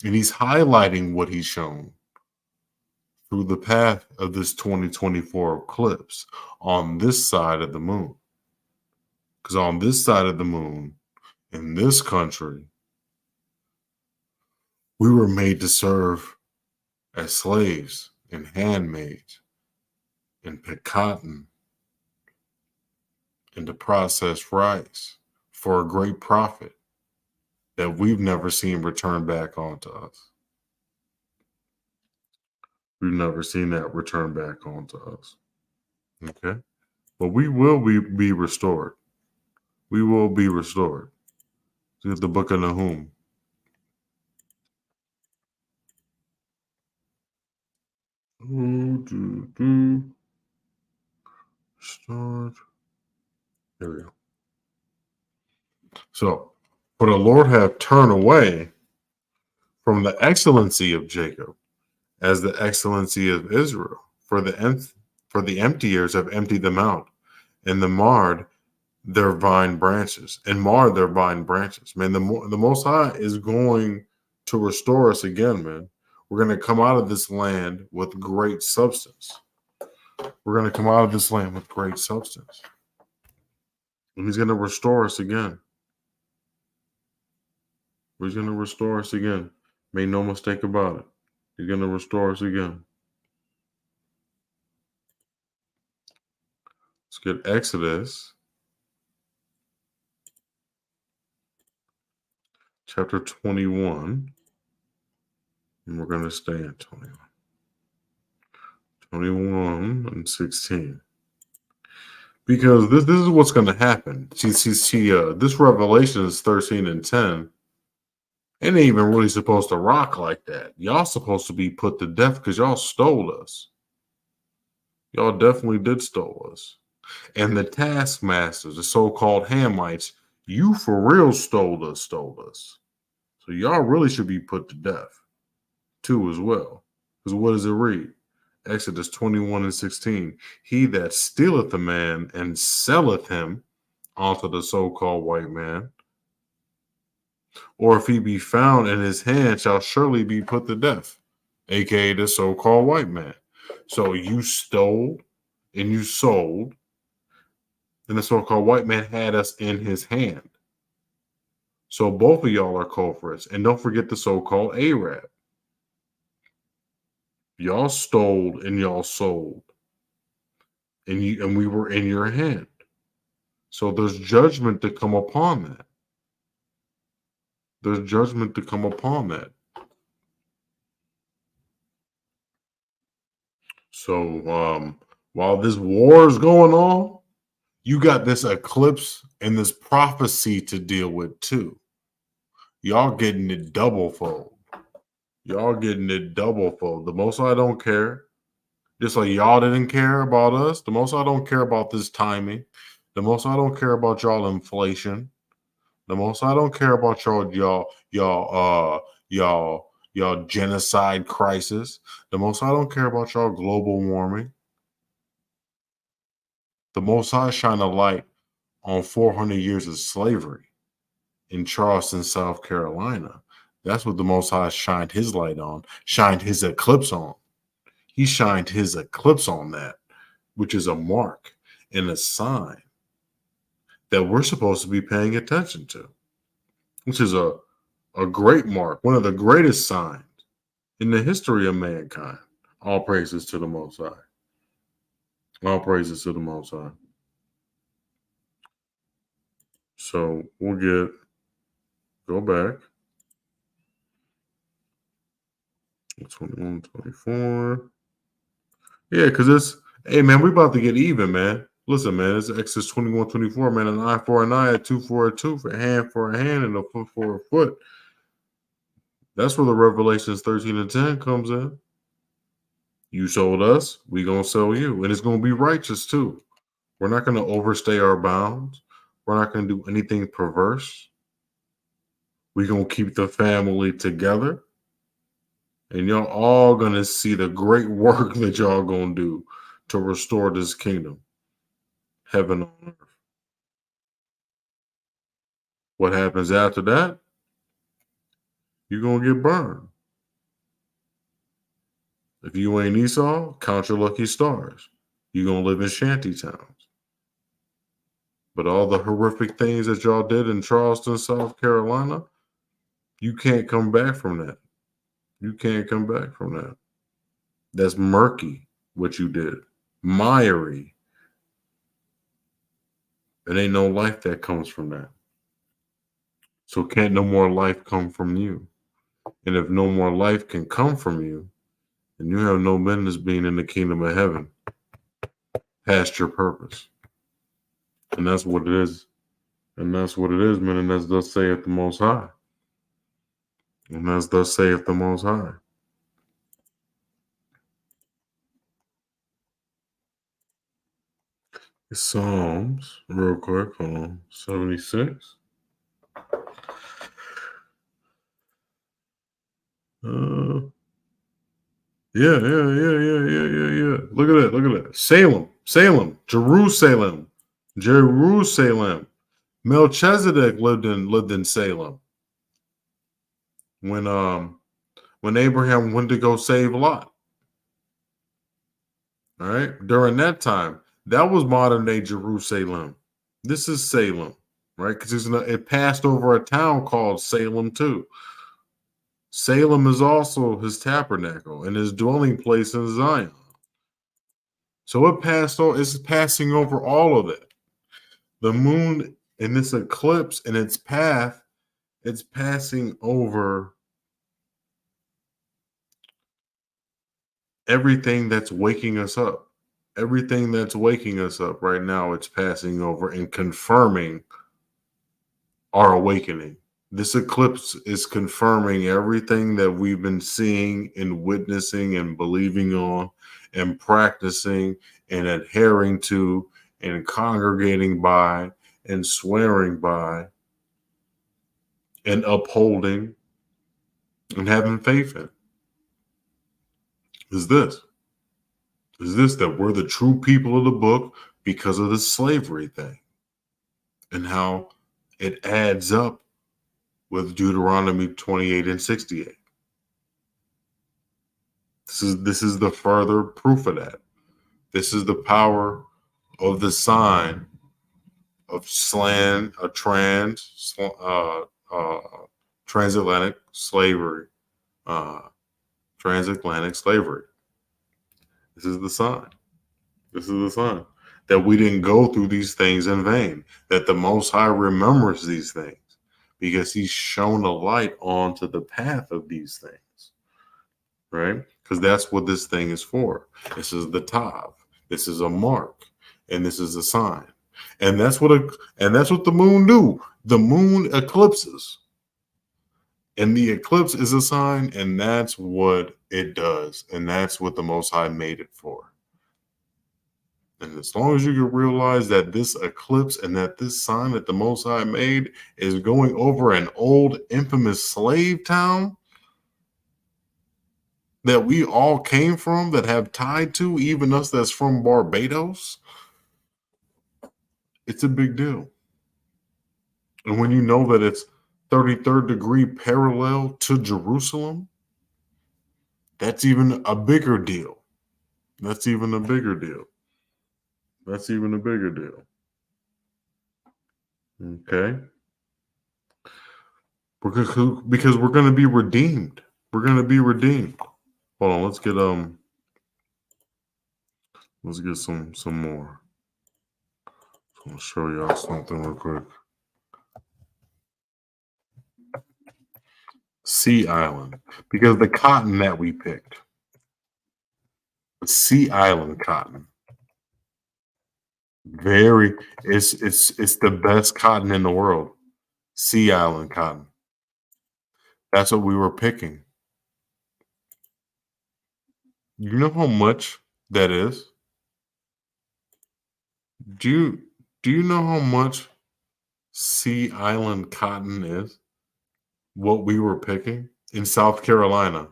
And he's highlighting what he's shown through the path of this 2024 eclipse on this side of the moon. Because on this side of the moon, in this country, we were made to serve as slaves and handmaids and pick cotton and to process rice for a great profit that we've never seen return back onto us. We've never seen that return back onto us. Okay? But we will be restored. We will be restored. Look at the book of Nahum. Restored. Here we go. So, for the Lord have turned away from the excellency of Jacob as the excellency of Israel. For the emptiers have emptied them out, and marred their vine branches. Man, the Most High is going to restore us again, man. We're going to come out of this land with great substance. We're going to come out of this land with great substance. And he's going to restore us again. He's going to restore us again. Make no mistake about it. He's going to restore us again. Let's get Exodus chapter 21. And we're going to stay in 21 and 16. Because this is what's going to happen. This Revelation is 13 and 10. It ain't even really supposed to rock like that. Y'all supposed to be put to death because y'all stole us. Y'all definitely did stole us. And the taskmasters, the so-called Hamites, you for real stole us. So y'all really should be put to death too as well. Because what does it read? Exodus 21 and 16. He that stealeth a man and selleth him unto the so-called white man, or if he be found in his hand, shall surely be put to death, aka the so-called white man. So you stole and you sold, and the so-called white man had us in his hand. So both of y'all are culprits. And don't forget the so-called Arab. Y'all stole and y'all sold. And we were in your hand. So there's judgment to come upon that. There's judgment to come upon that. So while this war is going on, you got this eclipse and this prophecy to deal with too. Y'all getting it double fold. The Most High don't care. Just like y'all didn't care about us, the Most High don't care about this timing. The Most High don't care about y'all inflation. The Most High don't care about y'all genocide crisis. The Most High don't care about y'all global warming. The Most High shine a light on 400 years of slavery in Charleston, South Carolina. That's what the Most High shined his light on, shined his eclipse on. He shined his eclipse on that, which is a mark and a sign that we're supposed to be paying attention to, which is a great mark, one of the greatest signs in the history of mankind. All praises to the Most High. All praises to the Most High. So we'll go back. 21, 24. Yeah, because hey, man, we about to get even, man. Listen, man, it's Exodus 21, 24, man. An eye for an eye, a tooth for a tooth, a hand for a hand, and a foot for a foot. That's where the Revelations 13 and 10 comes in. You sold us, we going to sell you. And it's going to be righteous, too. We're not going to overstay our bounds. We're not going to do anything perverse. We're going to keep the family together. And y'all all going to see the great work that y'all going to do to restore this kingdom. Heaven on earth. What happens after that? You're going to get burned. If you ain't Esau, count your lucky stars. You're going to live in shanty towns. But all the horrific things that y'all did in Charleston, South Carolina, you can't come back from that. You can't come back from that. That's murky, what you did. Miry. It ain't no life that comes from that. So can't no more life come from you. And if no more life can come from you, then you have no business being in the kingdom of heaven past your purpose. And that's what it is. And that's what it is, man. And that's thus saith the Most High. And that's thus saith the Most High. Psalms, real quick. Hold on. 76. Uh, yeah. Look at that. Look at that. Salem, Jerusalem, Jerusalem. Melchizedek lived in Salem when Abraham went to go save Lot. All right, during that time, that was modern day Jerusalem. This is Salem, right? Because it passed over a town called Salem too. Salem is also his tabernacle and his dwelling place in Zion. So it's passing over all of it. The moon in this eclipse in its path, it's passing over everything that's waking us up. Everything that's waking us up right now, it's passing over and confirming our awakening. This eclipse is confirming everything that we've been seeing and witnessing and believing on and practicing and adhering to and congregating by and swearing by and upholding and having faith in. Is this? Is this that we're the true people of the book because of the slavery thing and how it adds up with Deuteronomy 28 and 68? This is the further proof of that. This is the power of the sign of transatlantic slavery. Transatlantic slavery. This is the sign. This is the sign that we didn't go through these things in vain. That the Most High remembers these things because He's shown a light onto the path of these things. Right? Because that's what this thing is for. This is the Tav. This is a mark, and this is a sign, and that's what the moon do. The moon eclipses, and the eclipse is a sign, and that's what it does, and that's what the Most High made it for. And as long as you can realize that this eclipse and that this sign that the Most High made is going over an old infamous slave town that we all came from, that have tied to, even us that's from Barbados, it's a big deal. And when you know that it's 33rd degree parallel to Jerusalem, that's even a bigger deal. That's even a bigger deal. That's even a bigger deal. Okay? Because we're going to be redeemed. We're going to be redeemed. Hold on, let's get some more. I'm gonna show y'all something real quick. Sea Island, because the cotton that we picked, Sea Island cotton, it's the best cotton in the world. Sea Island cotton. That's what we were picking. You know how much that is? Do you know how much Sea Island cotton is? What we were picking in South Carolina.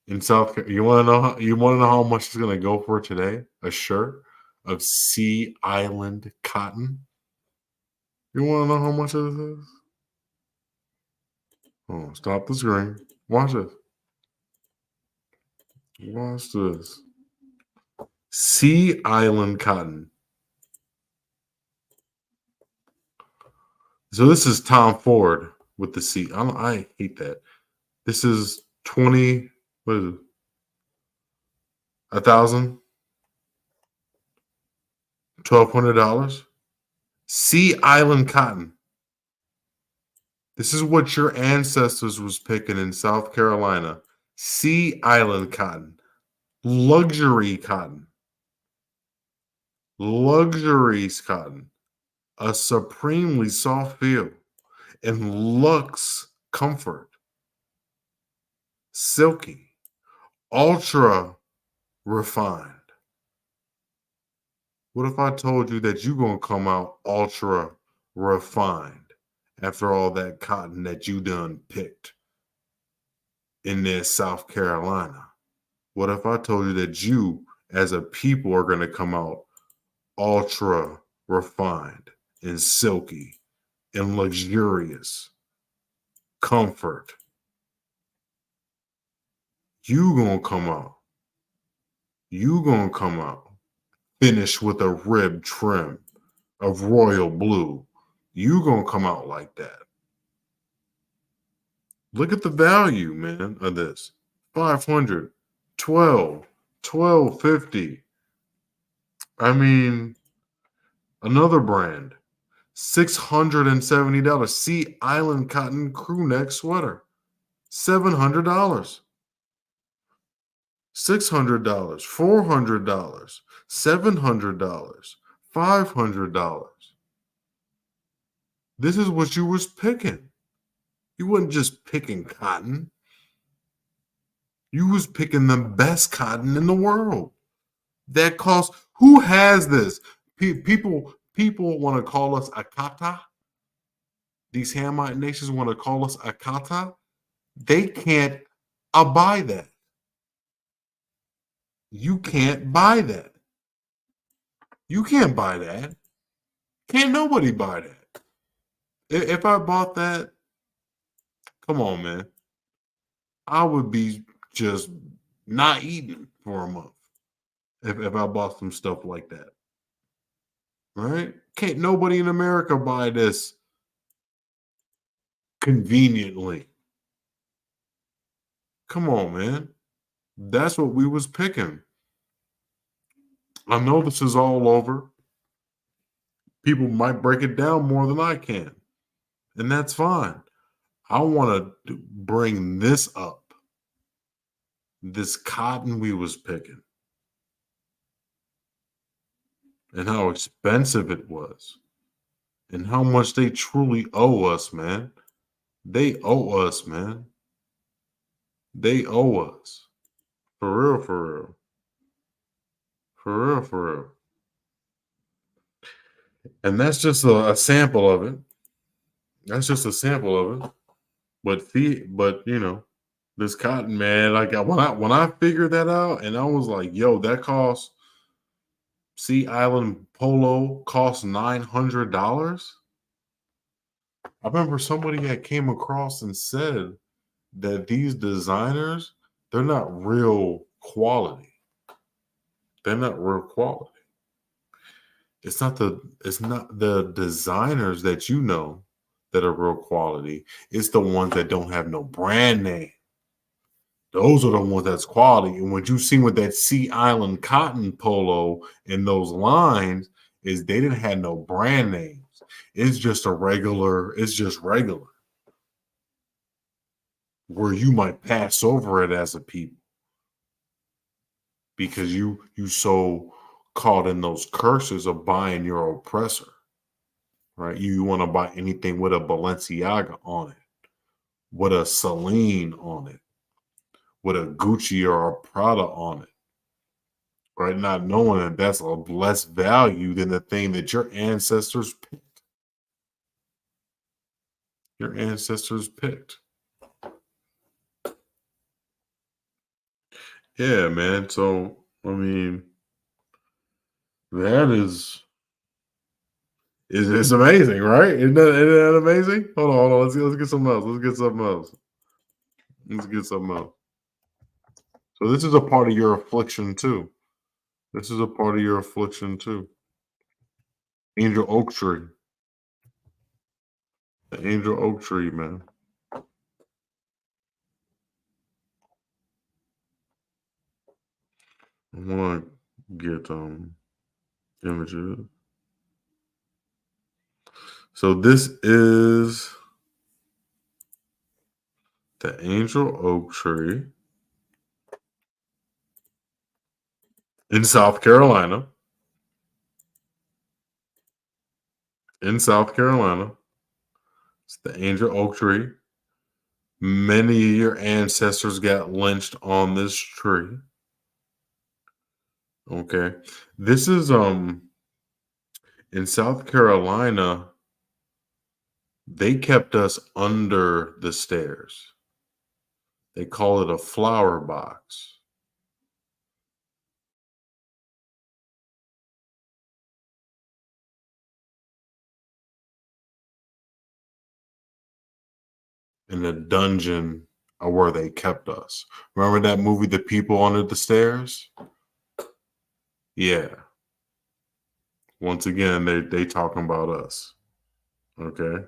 You want to know how much it's going to go for today? A shirt of Sea Island cotton. You want to know how much it is? Oh, stop the screen. Watch this. Watch this. Sea Island cotton. So this is Tom Ford with the sea. I hate that. This is 20. What is it? 1,000. $1,200. Sea Island cotton. This is what your ancestors was picking in South Carolina. Sea Island cotton. Luxury cotton. Luxuries cotton. A supremely soft feel and luxe comfort. Silky. Ultra refined. What if I told you that you're gonna come out ultra refined after all that cotton that you done picked in there, South Carolina? What if I told you that you, as a people, are gonna come out ultra refined and silky and luxurious comfort? You gonna come out. You gonna come out finished with a rib trim of royal blue. You gonna come out like that. Look at the value, man, of this. 500, 1250. I mean, another brand, $670. Sea Island cotton crew neck sweater, $700. $600, $400, $700, $500. This is what you was picking. You wasn't just picking cotton. You was picking the best cotton in the world. That costs. Who has this? People want to call us Akata. These Hamite nations want to call us Akata. They can't buy that. You can't buy that. You can't buy that. Can't nobody buy that. If I bought that, come on, man. I would be just not eating for a month if I bought some stuff like that. Right? Can't nobody in America buy this conveniently. Come on, man. That's what we was picking. I know this is all over. People might break it down more than I can. And that's fine. I want to bring this up. This cotton we was picking. And how expensive it was. And how much they truly owe us, man. They owe us, man. They owe us. For real, for real. For real, for real. And that's just a sample of it. That's just a sample of it. But you know, this cotton, man, like when I figured that out, and I was like, yo, that costs Sea Island polo costs $900. I remember somebody that came across and said that these designers, they're not real quality. They're not real quality. It's not the designers that you know that are real quality. It's the ones that don't have no brand name. Those are the ones that's quality. And what you see with that Sea Island cotton polo and those lines is they didn't have no brand names. It's just regular. Where you might pass over it as a people because you so caught in those curses of buying your oppressor. Right? You want to buy anything with a Balenciaga on it, with a Celine on it, with a Gucci or a Prada on it, right? Not knowing that that's of less value than the thing that your ancestors picked. Your ancestors picked. Yeah, man. So, I mean, that is amazing, right? Isn't that amazing? Hold on. Let's get something else. Let's get something else. Let's get something else. So this is a part of your affliction too. This is a part of your affliction too. Angel oak tree. The angel oak tree, man. I want to get images. So this is the angel oak tree in South Carolina. In South Carolina. It's the angel oak tree. Many of your ancestors got lynched on this tree. Okay. This is In South Carolina, they kept us under the stairs. They call it a flower box. In the dungeon where they kept us. Remember that movie, The People Under the Stairs? Yeah. Once again, they talking about us. Okay.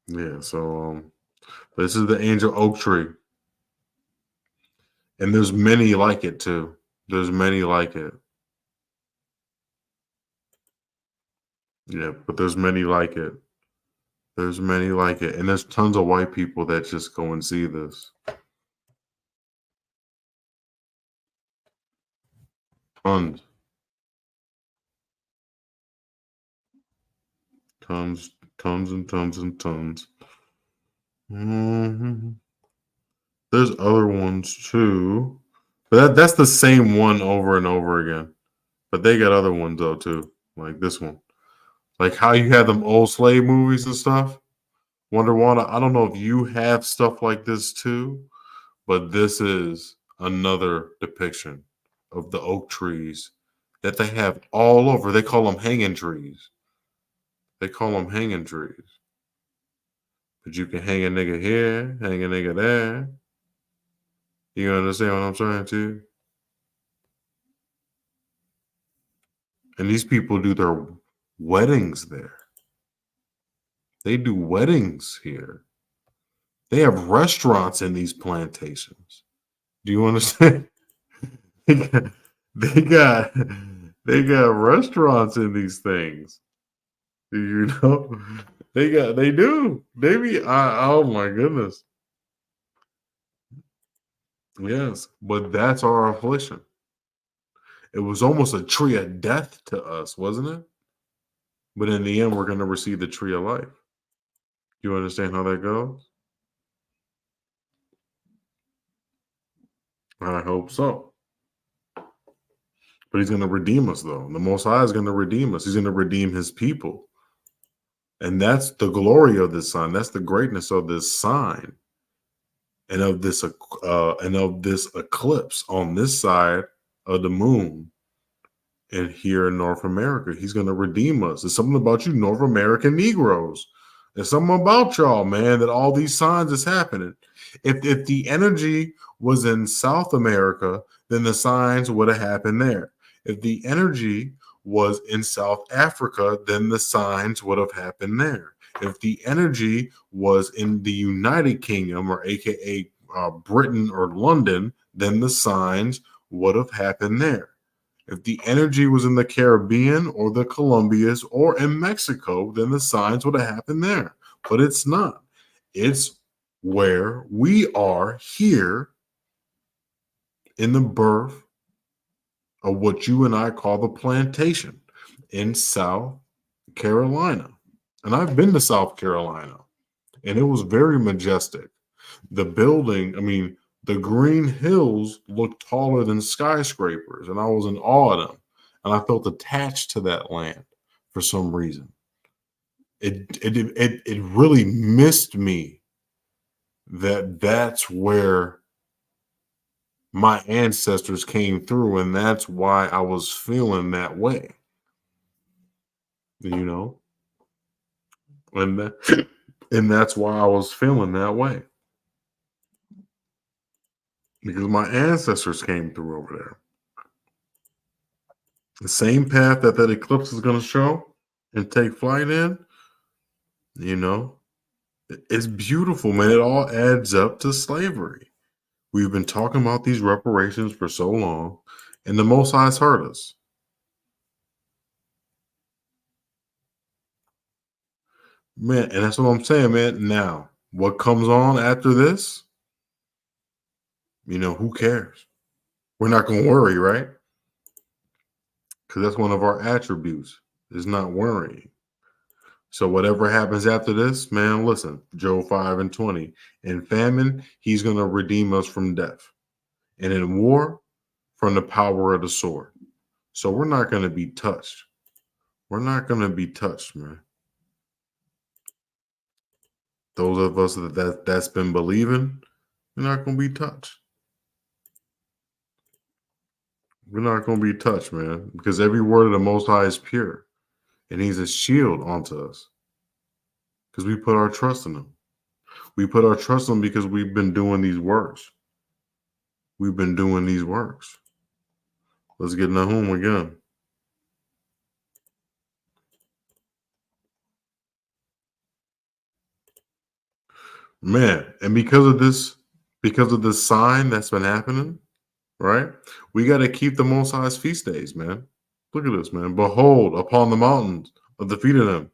Yeah. So this is the angel oak tree, and there's many like it too. There's many like it. Yeah, but there's many like it. There's many like it, and there's tons of white people that just go and see this. Tons, tons, tons, and tons and tons. Mhm. There's other ones too, but that's the same one over and over again. But they got other ones though too, like this one, like how you had them old slave movies and stuff. Wonder Woman. I don't know if you have stuff like this too, but this is another depiction of the oak trees that they have all over. They call them hanging trees. They call them hanging trees. But you can hang a nigga here, hang a nigga there. You understand what I'm saying too? And these people do their weddings there. They do weddings here. They have restaurants in these plantations. Do you understand? they got they got they got restaurants in these things. You know, they do. They be oh my goodness. Yes, but that's our affliction. It was almost a tree of death to us, wasn't it? But in the end, we're going to receive the tree of life. You understand how that goes? I hope so. But he's going to redeem us, though. The Most High is going to redeem us. He's going to redeem his people. And that's the glory of this sign. That's the greatness of this sign and of this eclipse on this side of the moon. And here in North America, he's going to redeem us. It's something about you, North American Negroes. It's something about y'all, man, that all these signs is happening. If the energy was in South America, then the signs would have happened there. If the energy was in South Africa, then the signs would have happened there. If the energy was in the United Kingdom, or AKA Britain or London, then the signs would have happened there. If the energy was in the Caribbean or the Columbias or in Mexico, then the signs would have happened there. But it's not. It's where we are here in the birth of what you and I call the plantation in South Carolina. And I've been to South Carolina, and it was very majestic. The building, I mean, the green hills looked taller than skyscrapers, and I was in awe of them. And I felt attached to that land for some reason. It really missed me that that's where my ancestors came through, and that's why I was feeling that way. You know, and and that's why I was feeling that way, because my ancestors came through over there. The same path that eclipse is going to show and take flight in, you know, it's beautiful, man. It all adds up to slavery. We've been talking about these reparations for so long, and the Most High's heard us. Man, and that's what I'm saying, man. Now, what comes on after this, who cares? We're not going to worry, right? Because that's one of our attributes, is not worrying. So whatever happens after this, man, listen, Job 5:20. In famine, he's going to redeem us from death. And in war, from the power of the sword. So we're not going to be touched. We're not going to be touched, man. Those of us that's been believing, we're not going to be touched. We're not going to be touched, man, because every word of the Most High is pure, and He's a shield onto us because we put our trust in Him. We put our trust in Him because we've been doing these works. We've been doing these works. Let's get Nahum again. Man, and because of this sign that's been happening, right? We got to keep the Most High's feast days, man. Look at this, man. Behold, upon the mountains of the feet of them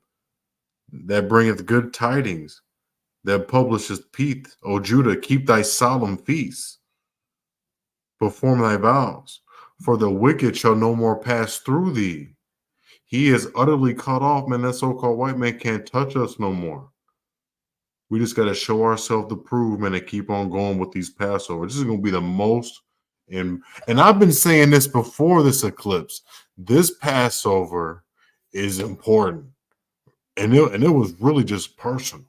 that bringeth good tidings, that publisheth peace. O Judah, keep thy solemn feasts, perform thy vows, for the wicked shall no more pass through thee. He is utterly cut off, man. That so-called white man can't touch us no more. We just got to show ourselves to prove, man, and keep on going with these Passovers. This is going to be the most, and I've been saying this before this eclipse. This Passover is important, and it was really just personal,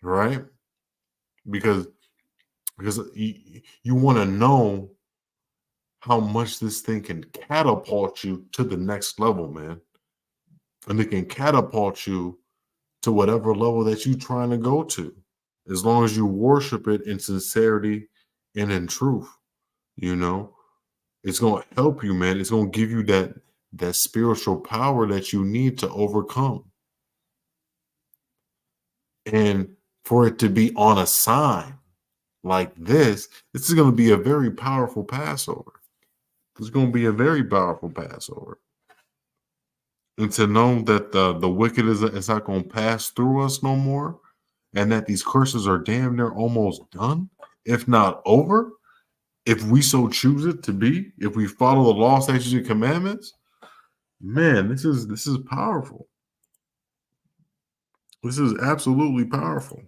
right? Because you want to know how much this thing can catapult you to the next level, man, and it can catapult you to whatever level that you're trying to go to, as long as you worship it in sincerity and in truth. You know, it's going to help you, man. It's going to give you that spiritual power that you need to overcome. And for it to be on a sign like this is going to be a very powerful Passover. It's going to be a very powerful Passover. And to know that the wicked is not going to pass through us no more, and that these curses are damn near almost done, if not over, if we so choose it to be, if we follow the law, statutes, and commandments, man, this is powerful. This is absolutely powerful.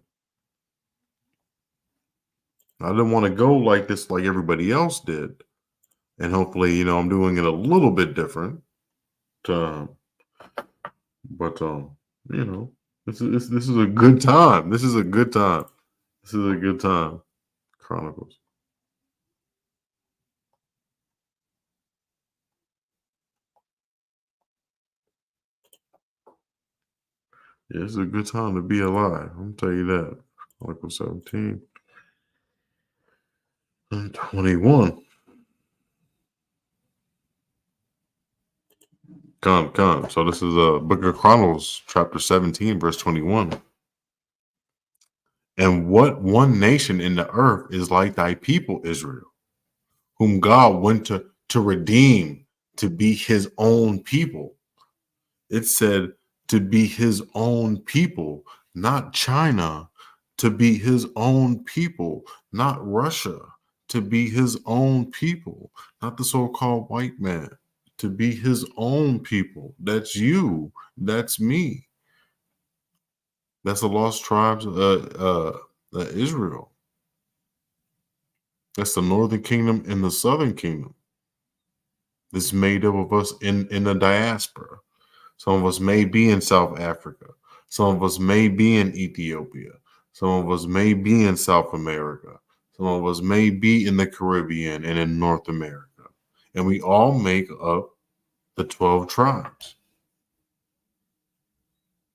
I didn't want to go like this, like everybody else did, and hopefully, I'm doing it a little bit different. But this is a good time. This is a good time. This is a good time. Chronicles. Yeah, it's a good time to be alive. I'm gonna tell you that. Chronicles 17 and 21. Come. So this is a Book of Chronicles, chapter 17, verse 21. And what one nation in the earth is like thy people, Israel, whom God went to redeem, to be his own people. It said to be his own people, not China, to be his own people, not Russia, to be his own people, not the so-called white man, to be his own people. That's you. That's me. That's the lost tribes of Israel. That's the northern kingdom and the southern kingdom. This is made up of us in the diaspora. Some of us may be in South Africa. Some of us may be in Ethiopia. Some of us may be in South America. Some of us may be in the Caribbean and in North America. And we all make up the 12 tribes.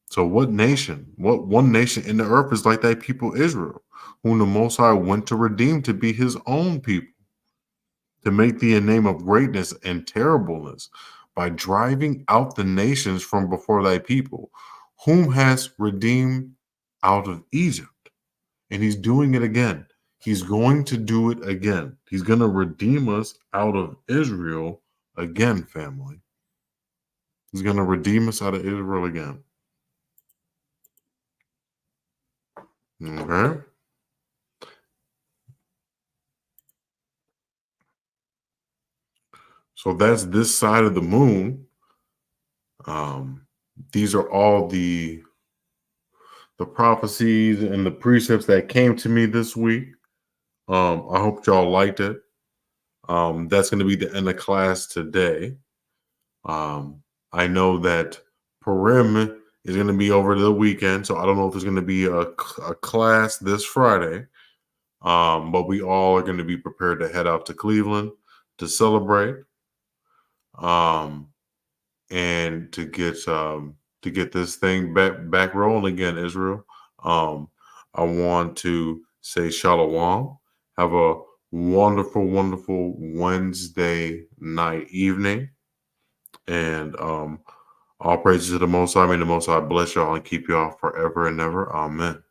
So what one nation in the earth is like that people Israel, whom the Most High went to redeem, to be his own people, to make thee a name of greatness and terribleness, by driving out the nations from before thy people, whom has redeemed out of Egypt. And he's doing it again. He's going to do it again. He's going to redeem us out of Israel again, family. He's going to redeem us out of Israel again. Okay? So that's this side of the moon. These are all the prophecies and the precepts that came to me this week. I hope y'all liked it. That's going to be the end of class today. I know that Purim is going to be over the weekend, so I don't know if there's going to be a class this Friday. But we all are going to be prepared to head out to Cleveland to celebrate, um, and to get this thing back rolling again, Israel. Um, I want to say Shalawam. Have a wonderful Wednesday night evening, and all praises to the Most High. May the Most High bless y'all and keep y'all forever and ever. Amen.